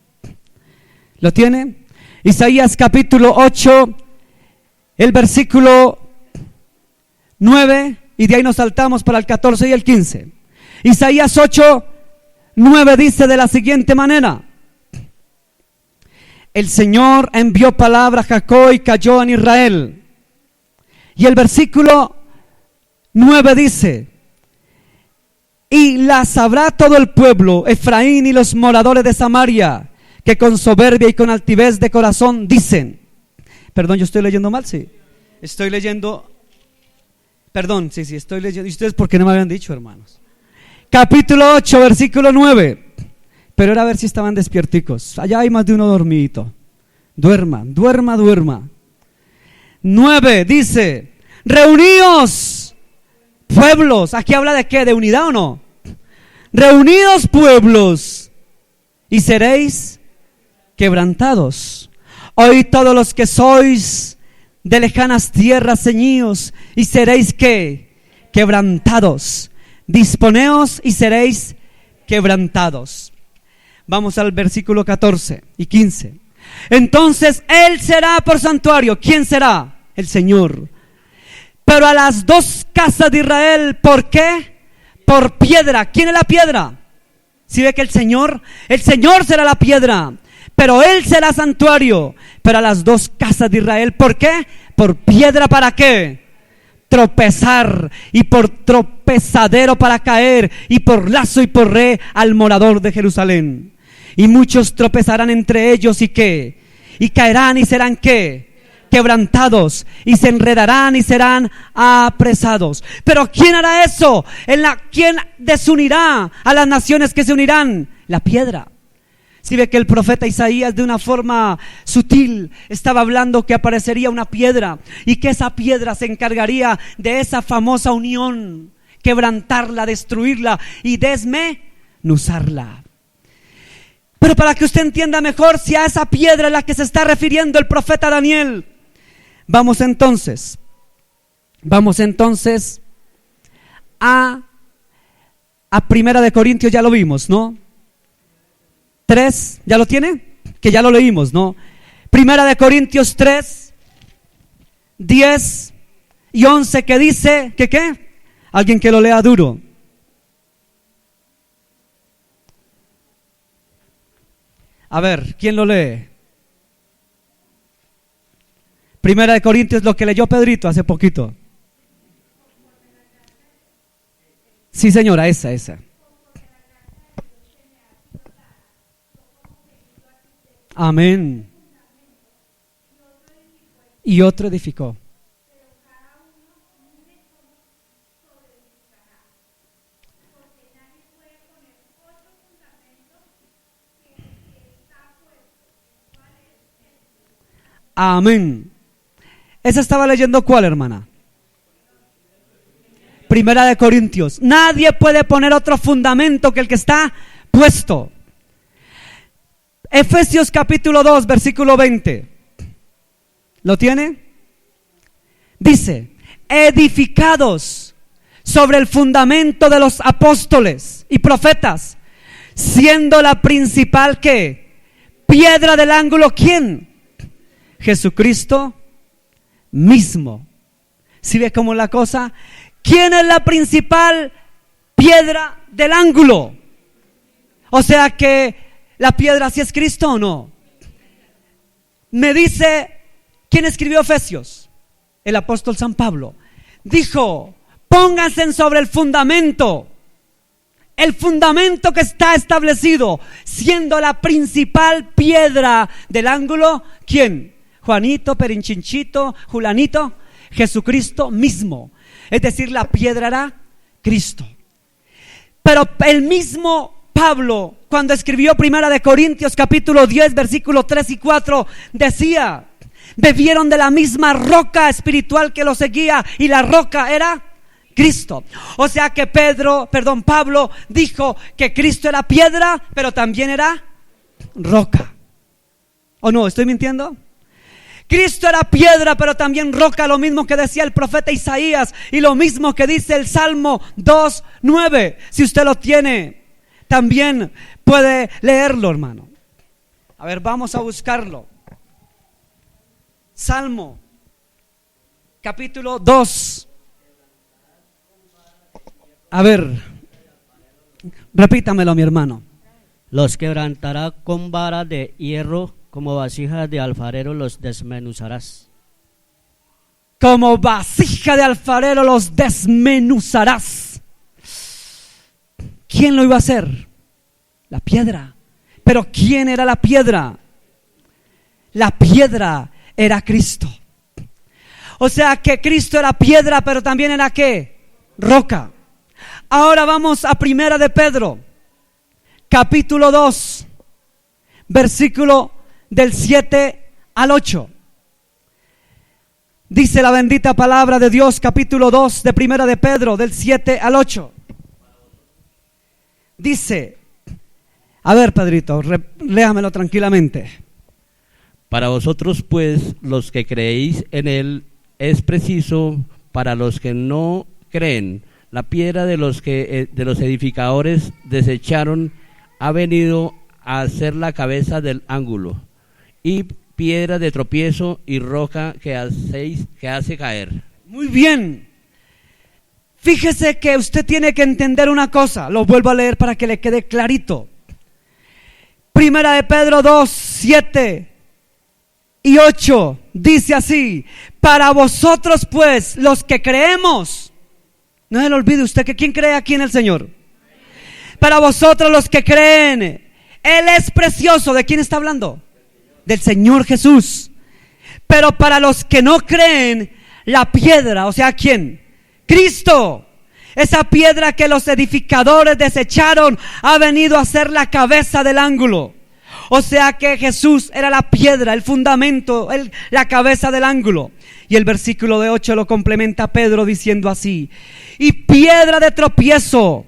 ¿Lo tiene? Isaías capítulo 8, el versículo 9, y de ahí nos saltamos para el 14 y el 15. Isaías 8, 9 dice de la siguiente manera: el Señor envió palabra a Jacob y cayó en Israel. Y el versículo 9 dice: y la sabrá todo el pueblo, Efraín y los moradores de Samaria, que con soberbia y con altivez de corazón dicen. Perdón, yo estoy leyendo mal, sí. Estoy leyendo. Perdón, sí, estoy leyendo. ¿Y ustedes por qué no me habían dicho, hermanos? Capítulo 8, versículo 9. Pero era a ver si estaban despierticos. Allá hay más de uno dormidito. Duerma. 9 dice: reuníos pueblos. Aquí habla de qué, de unidad o no. Reunidos pueblos y seréis quebrantados. Oíd todos los que sois de lejanas tierras, ceñíos y seréis ¿qué? Quebrantados. Disponeos y seréis quebrantados. Vamos al versículo 14 y 15. Entonces Él será por santuario. ¿Quién será? El Señor. Pero a las 2 casas de Israel, ¿por qué? Por piedra. ¿Quién es la piedra? Si ve que el Señor será la piedra. pero él será santuario para las dos casas de Israel. ¿Por qué? Por piedra, ¿para qué? Tropezar, y por tropezadero para caer, y por lazo y por red al morador de Jerusalén. Y muchos tropezarán entre ellos, ¿y qué? Y caerán y serán ¿qué? Quebrantados, y se enredarán y serán apresados. Pero ¿quién hará eso? ¿Quién desunirá a las naciones que se unirán? La piedra. Si ve que el profeta Isaías, de una forma sutil, estaba hablando que aparecería una piedra, y que esa piedra se encargaría de esa famosa unión, quebrantarla, destruirla y desmenuzarla. Pero para que usted entienda mejor si a esa piedra es la que se está refiriendo el profeta Daniel, vamos entonces a Primera de Corintios. Ya lo vimos, ¿no? 3, ¿ya lo tiene? Que ya lo leímos, ¿no? Primera de Corintios 3, 10 y 11, que dice que ¿qué? Alguien que lo lea duro. A ver, ¿quién lo lee? Primera de Corintios, lo que leyó Pedrito hace poquito. Sí, señora, esa. Amén. Y otro edificó. Amén. Esa estaba leyendo ¿cuál, hermana? Primera de Corintios. Nadie puede poner otro fundamento que el que está puesto. Efesios capítulo 2, versículo 20. ¿Lo tiene? Dice: edificados sobre el fundamento de los apóstoles y profetas, siendo la principal ¿qué? Piedra del ángulo, ¿quién? Jesucristo mismo. ¿Sí ve cómo la cosa? ¿Quién es la principal piedra del ángulo? O sea que la piedra, ¿sí es Cristo o no? Me dice, ¿quién escribió Efesios? El apóstol San Pablo. Dijo: pónganse sobre el fundamento que está establecido, siendo la principal piedra del ángulo, ¿quién? Juanito, Perinchinchito, Julanito, Jesucristo mismo. Es decir, la piedra era Cristo. Pero el mismo Pablo, cuando escribió Primera de Corintios capítulo 10, versículos 3 y 4, decía: bebieron de la misma roca espiritual que los seguía, y la roca era Cristo. O sea que Pablo dijo que Cristo era piedra, pero también era roca. ¿O no? ¿Estoy mintiendo? Cristo era piedra, pero también roca, lo mismo que decía el profeta Isaías, y lo mismo que dice el Salmo 2:9. Si usted lo tiene, también puede leerlo, hermano. A ver, vamos a buscarlo. Salmo capítulo 2. A ver, repítamelo, mi hermano. Los quebrantará con vara de hierro, como vasijas de alfarero los desmenuzarás. Como vasija de alfarero los desmenuzarás. ¿Quién lo iba a hacer? La piedra. Pero ¿quién era la piedra? La piedra era Cristo. O sea que Cristo era piedra, pero también era ¿qué? Roca. Ahora vamos a Primera de Pedro, capítulo 2, versículo del 7 al 8. Dice la bendita palabra de Dios, capítulo 2 de Primera de Pedro, del 7 al 8. Dice, a ver, Pedrito, léamelo tranquilamente. Para vosotros pues, los que creéis en él, es preciso, para los que no creen, la piedra de los edificadores desecharon ha venido a ser la cabeza del ángulo, y piedra de tropiezo y roca que hace caer. Muy bien. Fíjese que usted tiene que entender una cosa. Lo vuelvo a leer para que le quede clarito. Primera de Pedro 2, 7 y 8 dice así: para vosotros pues, los que creemos, no se le olvide usted que ¿quién cree aquí en el Señor? Para vosotros los que creen, Él es precioso. ¿De quién está hablando? Del Señor Jesús. Pero para los que no creen, la piedra, o sea, ¿quién? Cristo. Esa piedra que los edificadores desecharon ha venido a ser la cabeza del ángulo. O sea que Jesús era la piedra, el fundamento, la cabeza del ángulo. Y el versículo de 8 lo complementa Pedro diciendo así: y piedra de tropiezo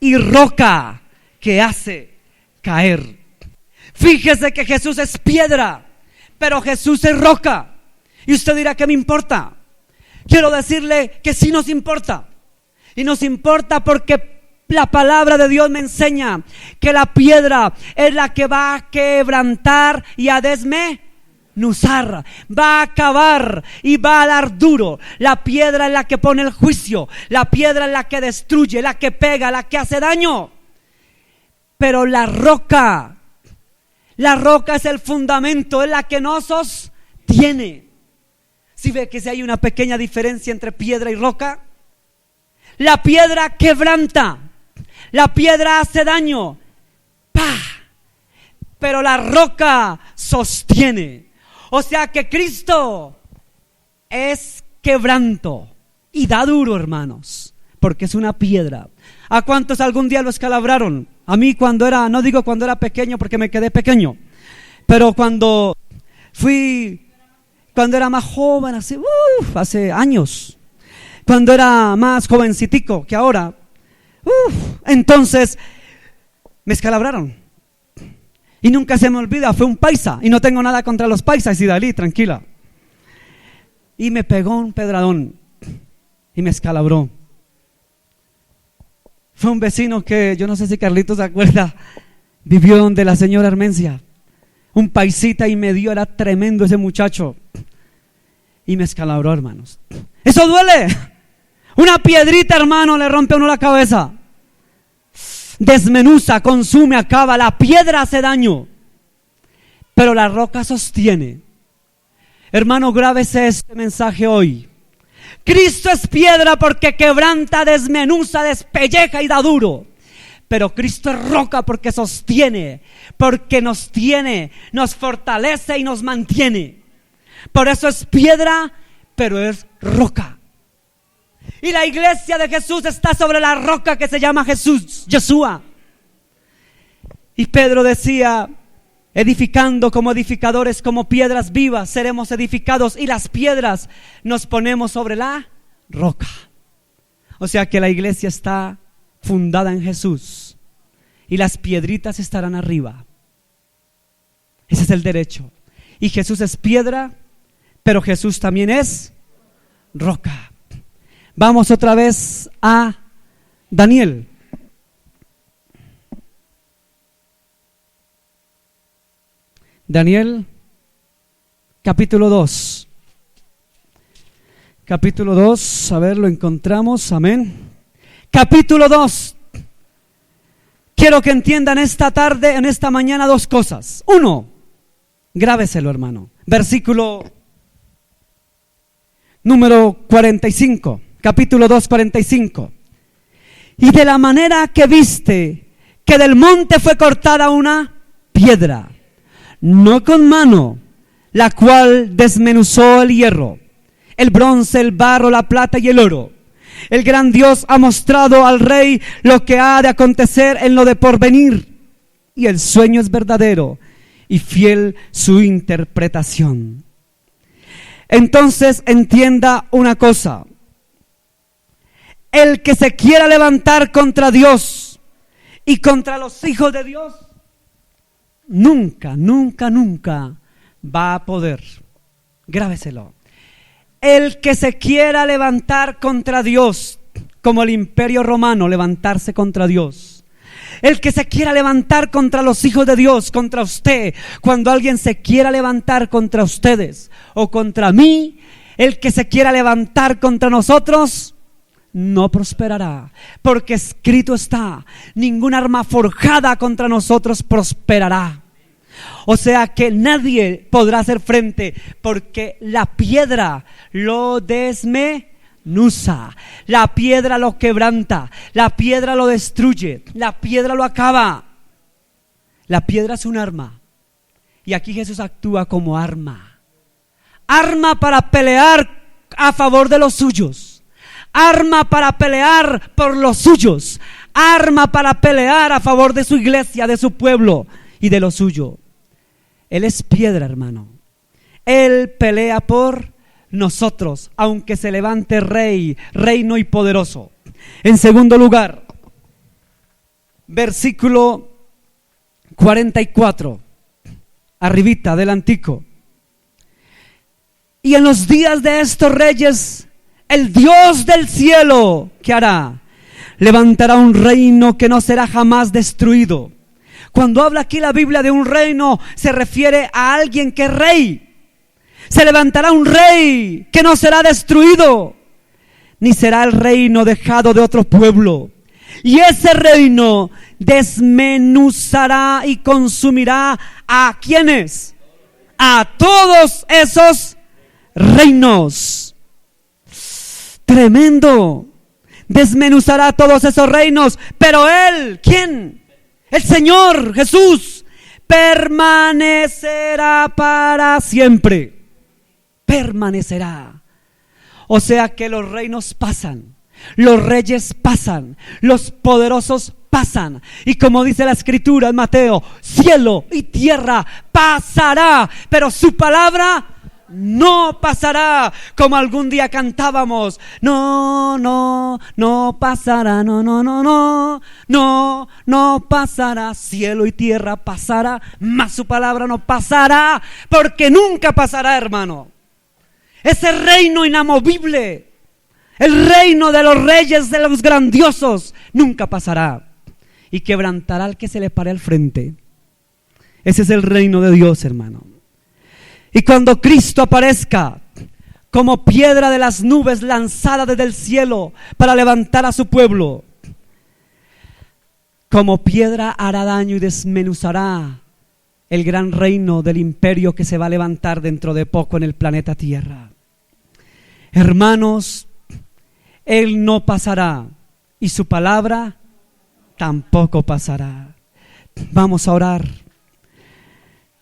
y roca que hace caer. Fíjese que Jesús es piedra, pero Jesús es roca. Y usted dirá, ¿qué me importa? Quiero decirle que sí nos importa. Y nos importa porque la palabra de Dios me enseña que la piedra es la que va a quebrantar y a desmenuzar, va a acabar y va a dar duro. La piedra es la que pone el juicio, la piedra es la que destruye, la que pega, la que hace daño. Pero la roca es el fundamento, es la que nos sostiene. ¿Sí ve que si hay una pequeña diferencia entre piedra y roca? La piedra quebranta, la piedra hace daño, ¡pah! Pero la roca sostiene. O sea que Cristo es quebranto y da duro, hermanos, porque es una piedra. ¿A cuántos algún día lo escalabraron? A mí cuando era, no digo cuando era pequeño porque me quedé pequeño, pero cuando era más joven, hace años, cuando era más jovencitico que ahora, entonces me escalabraron. Y nunca se me olvida, fue un paisa, y no tengo nada contra los paisas, y Dalí, tranquila. Y me pegó un pedradón y me escalabró. Fue un vecino que, yo no sé si Carlitos se acuerda, vivió donde la señora Armencia, un paisita, y me dio, era tremendo ese muchacho, y me escalabró, hermanos. Eso duele. Una piedrita, hermano, le rompe a uno la cabeza, desmenuza, consume, acaba. La piedra hace daño, pero la roca sostiene. Hermano, grábese este mensaje hoy. Cristo es piedra porque quebranta, desmenuza, despelleja y da duro. Pero Cristo es roca porque sostiene, porque nos tiene, nos fortalece y nos mantiene. Por eso es piedra, pero es roca. Y la iglesia de Jesús está sobre la roca que se llama Jesús, Yeshua. Y Pedro decía: edificando como edificadores, como piedras vivas, seremos edificados, y las piedras nos ponemos sobre la roca. O sea que la iglesia está fundada en Jesús y las piedritas estarán arriba. Ese es el derecho. Y Jesús es piedra, pero Jesús también es roca. Vamos otra vez a Daniel. Daniel, capítulo 2. Capítulo 2, a ver, lo encontramos, amén. Capítulo 2. Quiero que entiendan esta tarde, en esta mañana, dos cosas. Uno, grábeselo, hermano. Versículo número 45. Capítulo 2, 45. Y de la manera que viste que del monte fue cortada una piedra, no con mano, la cual desmenuzó el hierro, el bronce, el barro, la plata y el oro. El gran Dios ha mostrado al rey lo que ha de acontecer en lo de porvenir, y el sueño es verdadero y fiel su interpretación. Entonces entienda una cosa: el que se quiera levantar contra Dios y contra los hijos de Dios, nunca, nunca, nunca va a poder. Grábeselo. El que se quiera levantar contra Dios, como el imperio romano, levantarse contra Dios. El que se quiera levantar contra los hijos de Dios, contra usted, cuando alguien se quiera levantar contra ustedes o contra mí, el que se quiera levantar contra nosotros, no prosperará, porque escrito está: ningún arma forjada contra nosotros prosperará. O sea que nadie podrá hacer frente, porque la piedra lo desmenuza, la piedra lo quebranta, la piedra lo destruye, la piedra lo acaba. La piedra es un arma, y aquí Jesús actúa como arma. Arma para pelear a favor de los suyos, arma para pelear por los suyos, arma para pelear a favor de su iglesia, de su pueblo y de lo suyo. Él es piedra, hermano. Él pelea por nosotros, aunque se levante rey, reino y poderoso. En segundo lugar, versículo 44, arribita, adelantico. Y en los días de estos reyes, el Dios del cielo, ¿qué hará? Levantará un reino que no será jamás destruido. Cuando habla aquí la Biblia de un reino, se refiere a alguien que es rey. Se levantará un rey que no será destruido, ni será el reino dejado de otro pueblo. Y ese reino desmenuzará y consumirá ¿a quiénes? A todos esos reinos. Tremendo. Desmenuzará todos esos reinos. Pero Él, ¿quién? El Señor Jesús permanecerá para siempre. Permanecerá. O sea que los reinos pasan, los reyes pasan, los poderosos pasan. Y como dice la Escritura en Mateo, cielo y tierra pasará, pero su palabra no pasará. Como algún día cantábamos, no pasará, no pasará. Cielo y tierra pasará, mas su palabra no pasará, porque nunca pasará, hermano. Ese reino inamovible, el reino de los reyes, de los grandiosos, nunca pasará, y quebrantará al que se le pare al frente. Ese es el reino de Dios, hermano. Y cuando Cristo aparezca como piedra de las nubes lanzada desde el cielo para levantar a su pueblo, como piedra hará daño y desmenuzará el gran reino del imperio que se va a levantar dentro de poco en el planeta Tierra. Hermanos, Él no pasará y su palabra tampoco pasará. Vamos a orar.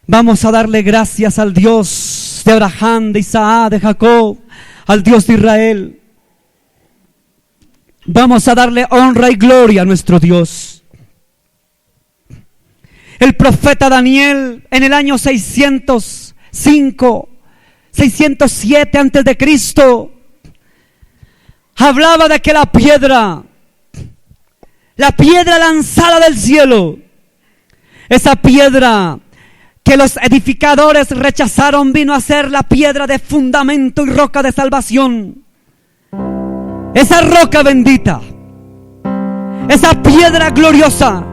Vamos a darle gracias al Dios de Abraham, de Isaac, de Jacob, al Dios de Israel. Vamos a darle honra y gloria a nuestro Dios. El profeta Daniel en el año 607 antes de Cristo, hablaba de que la piedra lanzada del cielo, esa piedra que los edificadores rechazaron, vino a ser la piedra de fundamento y roca de salvación. Esa roca bendita, esa piedra gloriosa,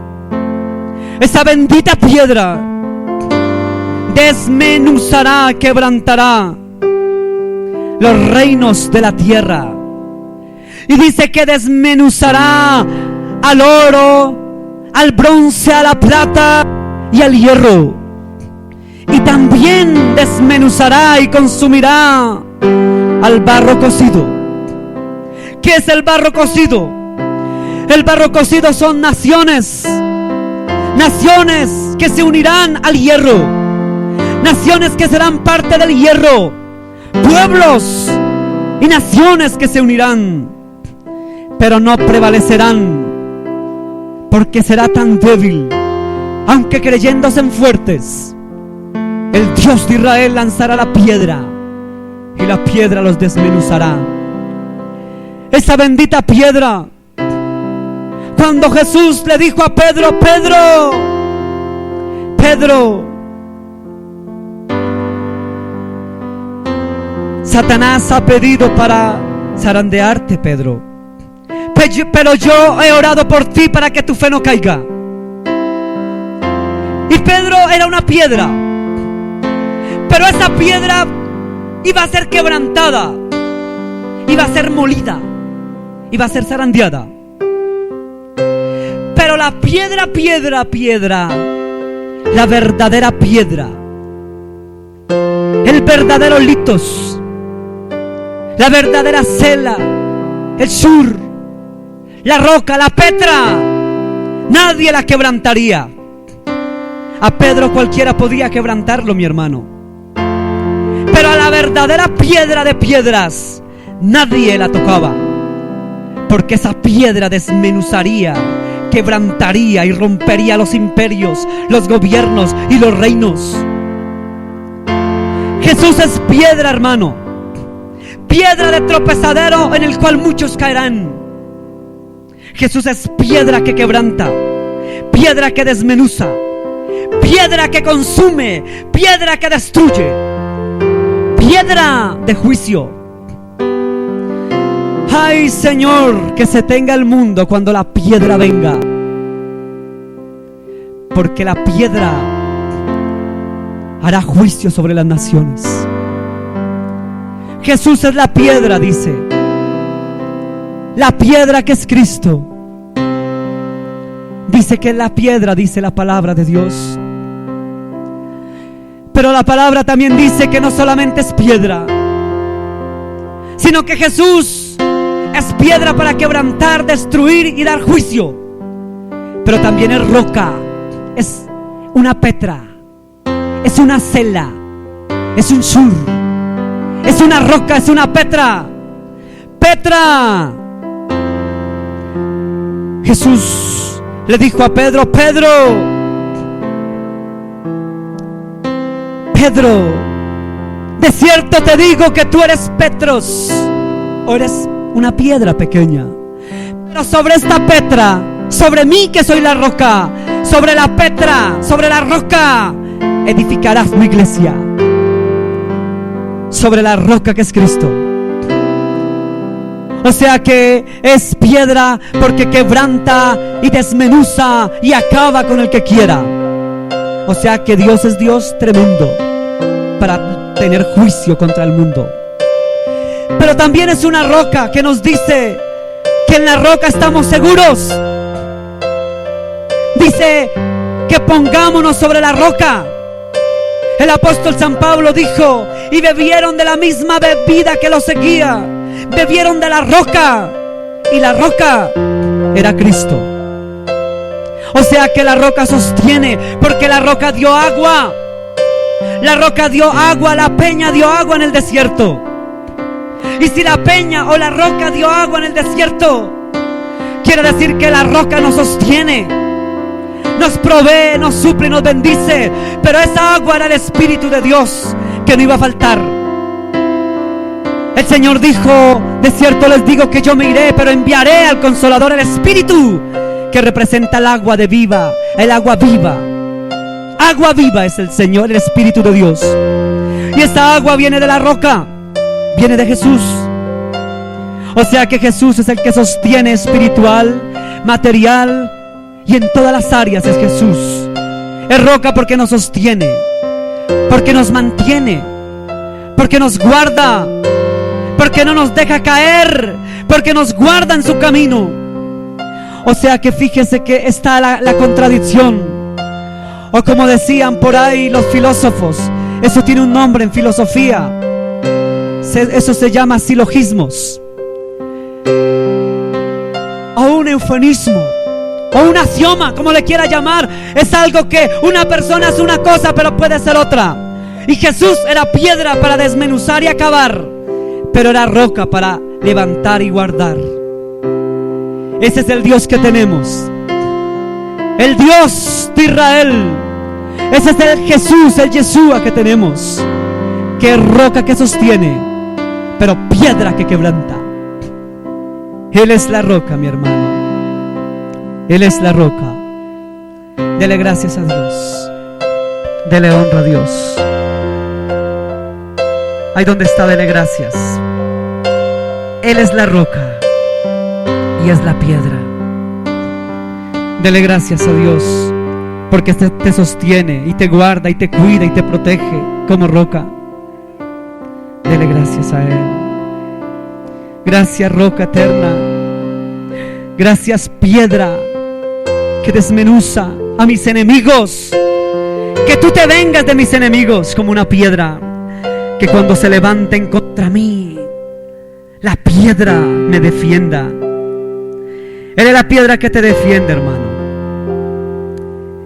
esa bendita piedra desmenuzará, quebrantará los reinos de la tierra. Y dice que desmenuzará al oro, al bronce, a la plata y al hierro. Y también desmenuzará y consumirá al barro cocido. ¿Qué es el barro cocido? El barro cocido son naciones que se unirán al hierro, naciones que serán parte del hierro, pueblos y naciones que se unirán, pero no prevalecerán, porque será tan débil, aunque creyéndose fuertes. El Dios de Israel lanzará la piedra y la piedra los desmenuzará. Esa bendita piedra, cuando Jesús le dijo a Pedro, Pedro, Satanás ha pedido para zarandearte, Pedro, pero yo he orado por ti para que tu fe no caiga. Y Pedro era una piedra, pero esa piedra iba a ser quebrantada, iba a ser molida, iba a ser zarandeada. Pero la piedra la verdadera piedra, el verdadero litos, la verdadera cela, el sur, la roca, la Petra. Nadie la quebrantaría. A Pedro cualquiera podría quebrantarlo, mi hermano, pero a la verdadera piedra de piedras nadie la tocaba, porque esa piedra desmenuzaría, quebrantaría y rompería los imperios, los gobiernos y los reinos. Jesús es piedra, hermano, piedra de tropezadero en el cual muchos caerán. Jesús es piedra que quebranta, piedra que desmenuza, piedra que consume, piedra que destruye, piedra de juicio. Ay, Señor, que se tenga el mundo cuando la piedra venga, porque la piedra hará juicio sobre las naciones. Jesús es la piedra, dice, la piedra que es Cristo. Dice que es la piedra, dice la palabra de Dios. Pero la palabra también dice que no solamente es piedra, sino que Jesús es piedra para quebrantar, destruir y dar juicio. Pero también es roca, es una Petra, es una cela, es un sur, es una roca, es una Petra. Petra. Jesús le dijo a Pedro: Pedro, de cierto te digo que tú eres Petros, o eres una piedra pequeña, pero sobre esta Petra, sobre mí que soy la roca, sobre la Petra, sobre la roca, edificarás mi iglesia, sobre la roca que es Cristo. O sea que es piedra porque quebranta y desmenuza y acaba con el que quiera. O sea que Dios es Dios tremendo para tener juicio contra el mundo. Pero también es una roca que nos dice que en la roca estamos seguros. Dice que pongámonos sobre la roca. El apóstol San Pablo dijo: y bebieron de la misma bebida que los seguía. Bebieron de la roca, y la roca era Cristo. O sea que la roca sostiene, porque la roca dio agua. La roca dio agua, la peña dio agua en el desierto. Y si la peña o la roca dio agua en el desierto, quiere decir que la roca nos sostiene, nos provee, nos suple, nos bendice. Pero esa agua era el Espíritu de Dios, que no iba a faltar. El Señor dijo: de cierto les digo que yo me iré, pero enviaré al Consolador, el Espíritu, que representa el agua de viva, el agua viva. Agua viva es el Señor, el Espíritu de Dios. Y esta agua viene de la roca, viene de Jesús. O sea que Jesús es el que sostiene espiritual, material, y en todas las áreas es Jesús. Es roca porque nos sostiene, porque nos mantiene, porque nos guarda, porque no nos deja caer, porque nos guarda en su camino. O sea que fíjese que está la contradicción, o como decían por ahí los filósofos, eso tiene un nombre en filosofía, eso se llama silogismos, o un eufemismo, o un axioma, como le quiera llamar. Es algo que una persona es una cosa, pero puede ser otra. Y Jesús era piedra para desmenuzar y acabar, pero era roca para levantar y guardar. Ese es el Dios que tenemos, el Dios de Israel. Ese es el Jesús, el Yeshua que tenemos, que es roca que sostiene, pero piedra que quebranta. Él es la roca, mi hermano. Él es la roca. Dele gracias a Dios, dele honra a Dios. Ahí donde está, dele gracias. Él es la roca y es la piedra. Dele gracias a Dios, porque te sostiene y te guarda y te cuida y te protege como roca. Dele gracias a Él. Gracias, roca eterna. Gracias, piedra que desmenuza a mis enemigos. Que tú te vengas de mis enemigos como una piedra, que cuando se levanten contra mí, la piedra me defienda. Él es la piedra que te defiende, hermano.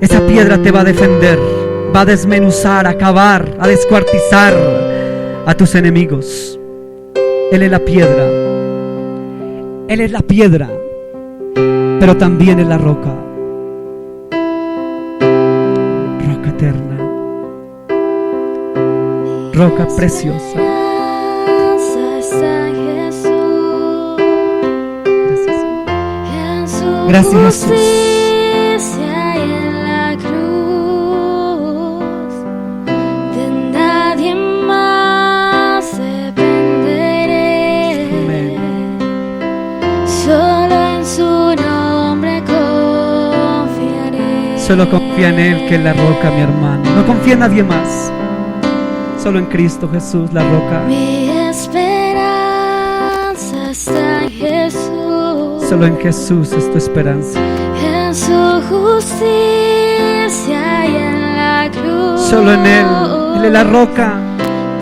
Esa piedra te va a defender, va a desmenuzar, a acabar, a descuartizar a tus enemigos. Él es la piedra. Él es la piedra, pero también es la roca. Roca eterna, roca preciosa. Gracias, Jesús. Solo confía en Él, que es la roca, mi hermano. No confía en nadie más. Solo en Cristo Jesús, la roca. Mi esperanza está en Jesús. Solo en Jesús es tu esperanza. En su justicia y en la cruz. Solo en Él. Él es la roca.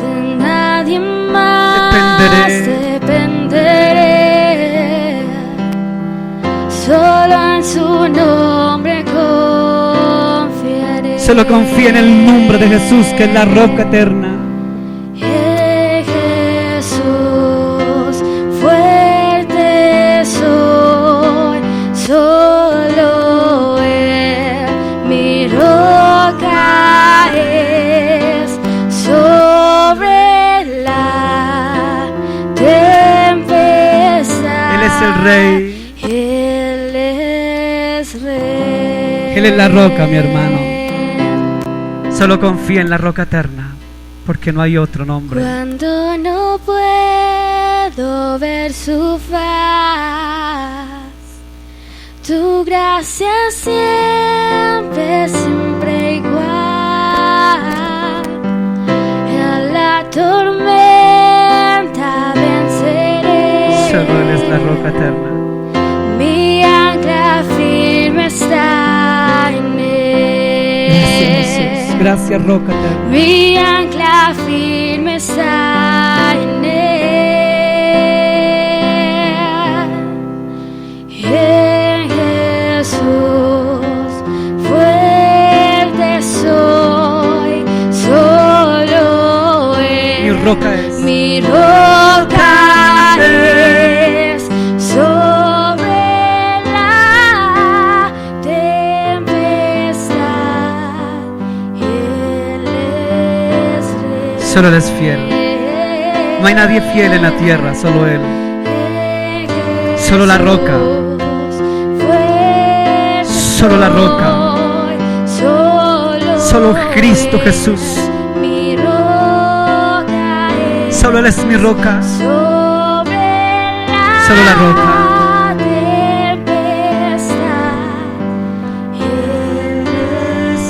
De nadie más dependeré. Solo en su nombre confiaré. Solo confía en el nombre de Jesús, que es la roca eterna. Jesús, fuerte soy, solo Él, mi roca es sobre la tempestad. Él es el Rey. Él es Rey. Él es la roca, mi hermano. Solo confía en la roca eterna, porque no hay otro nombre. Cuando no puedo ver su faz, tu gracia siempre, siempre igual. En la tormenta venceré. Solo Él es la roca eterna. Mi ancla firme está en Él. Gracias, Jesús. Gracias, roca eterna. Mi ancla firme está en Él. En Jesús fuerte soy, solo Él. Mi roca es. Mi roca es sobre la tempestad. Él es Rey. Solo Él es fiel. No hay nadie fiel en la tierra, solo Él. Solo la roca. Solo la roca. Solo Cristo Jesús. Mi roca es Solo Él es mi roca. sobre Solo la roca. tempestad. Él es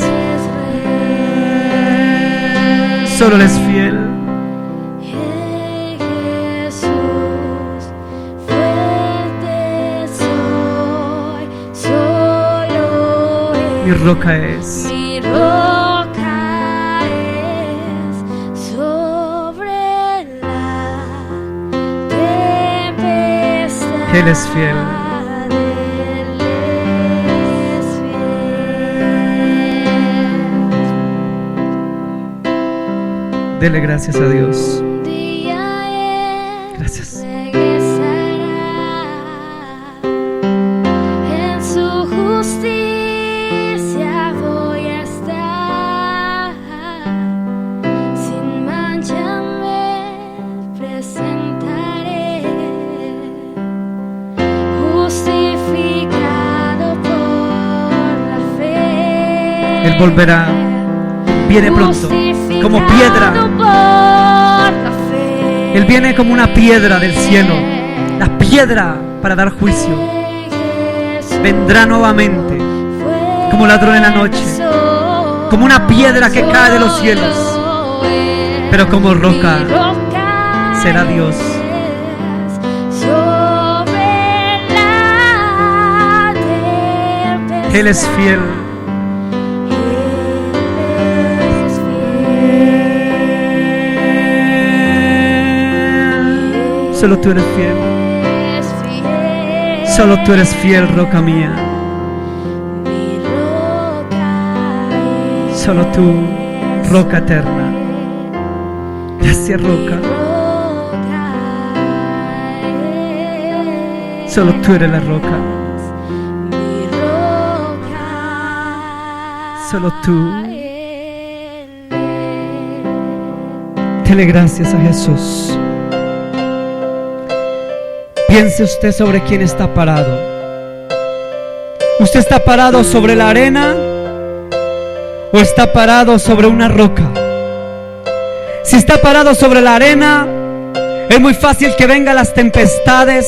Rey. Solo Él es fiel. Jesús, fuerte soy, solo Mi Él. roca es. Mi roca es sobre la tempestad. Él es fiel. Él es fiel. Dele gracias a Dios. Un día Él Gracias. regresará. En su justicia voy a estar. Sin mancha me presentaré. Justificado por la fe. Él volverá. Viene pronto. Como piedra. Él viene como una piedra del cielo. La piedra para dar juicio. Vendrá nuevamente como ladrón en la noche. Como una piedra que cae de los cielos. Pero como roca será Dios. Él es fiel. Solo tú eres fiel. es fiel. Solo tú eres fiel, roca mía. Mi roca es Solo tú, roca eterna. Gracias, roca. Solo tú eres la roca. Mi roca. Solo tú. Él Dele gracias a Jesús. Piense usted sobre quién está parado. ¿Usted está parado sobre la arena o está parado sobre una roca? Si está parado sobre la arena, es muy fácil que vengan las tempestades,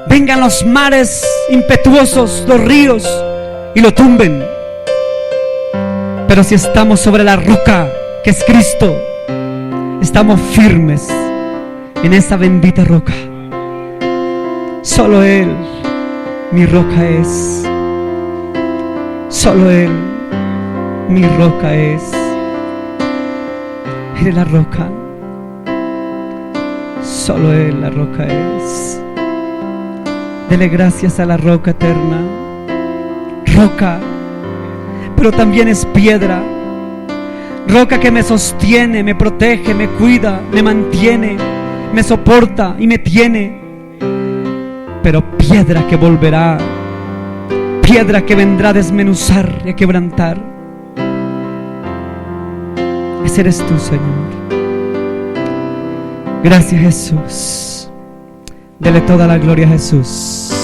vengan los mares impetuosos, los ríos, y lo tumben. Pero si estamos sobre la roca, que es Cristo, estamos firmes en esa bendita roca. Solo Él, mi roca es. Solo Él, mi roca es. Mire la roca. Solo Él, la roca es. Dele gracias a la roca eterna. Roca, pero también es piedra. Roca que me sostiene, me protege, me cuida, me mantiene, me soporta y me tiene. Pero piedra que volverá, piedra que vendrá a desmenuzar y a quebrantar. Ese eres tú, Señor. Gracias, Jesús. Dele toda la gloria a Jesús.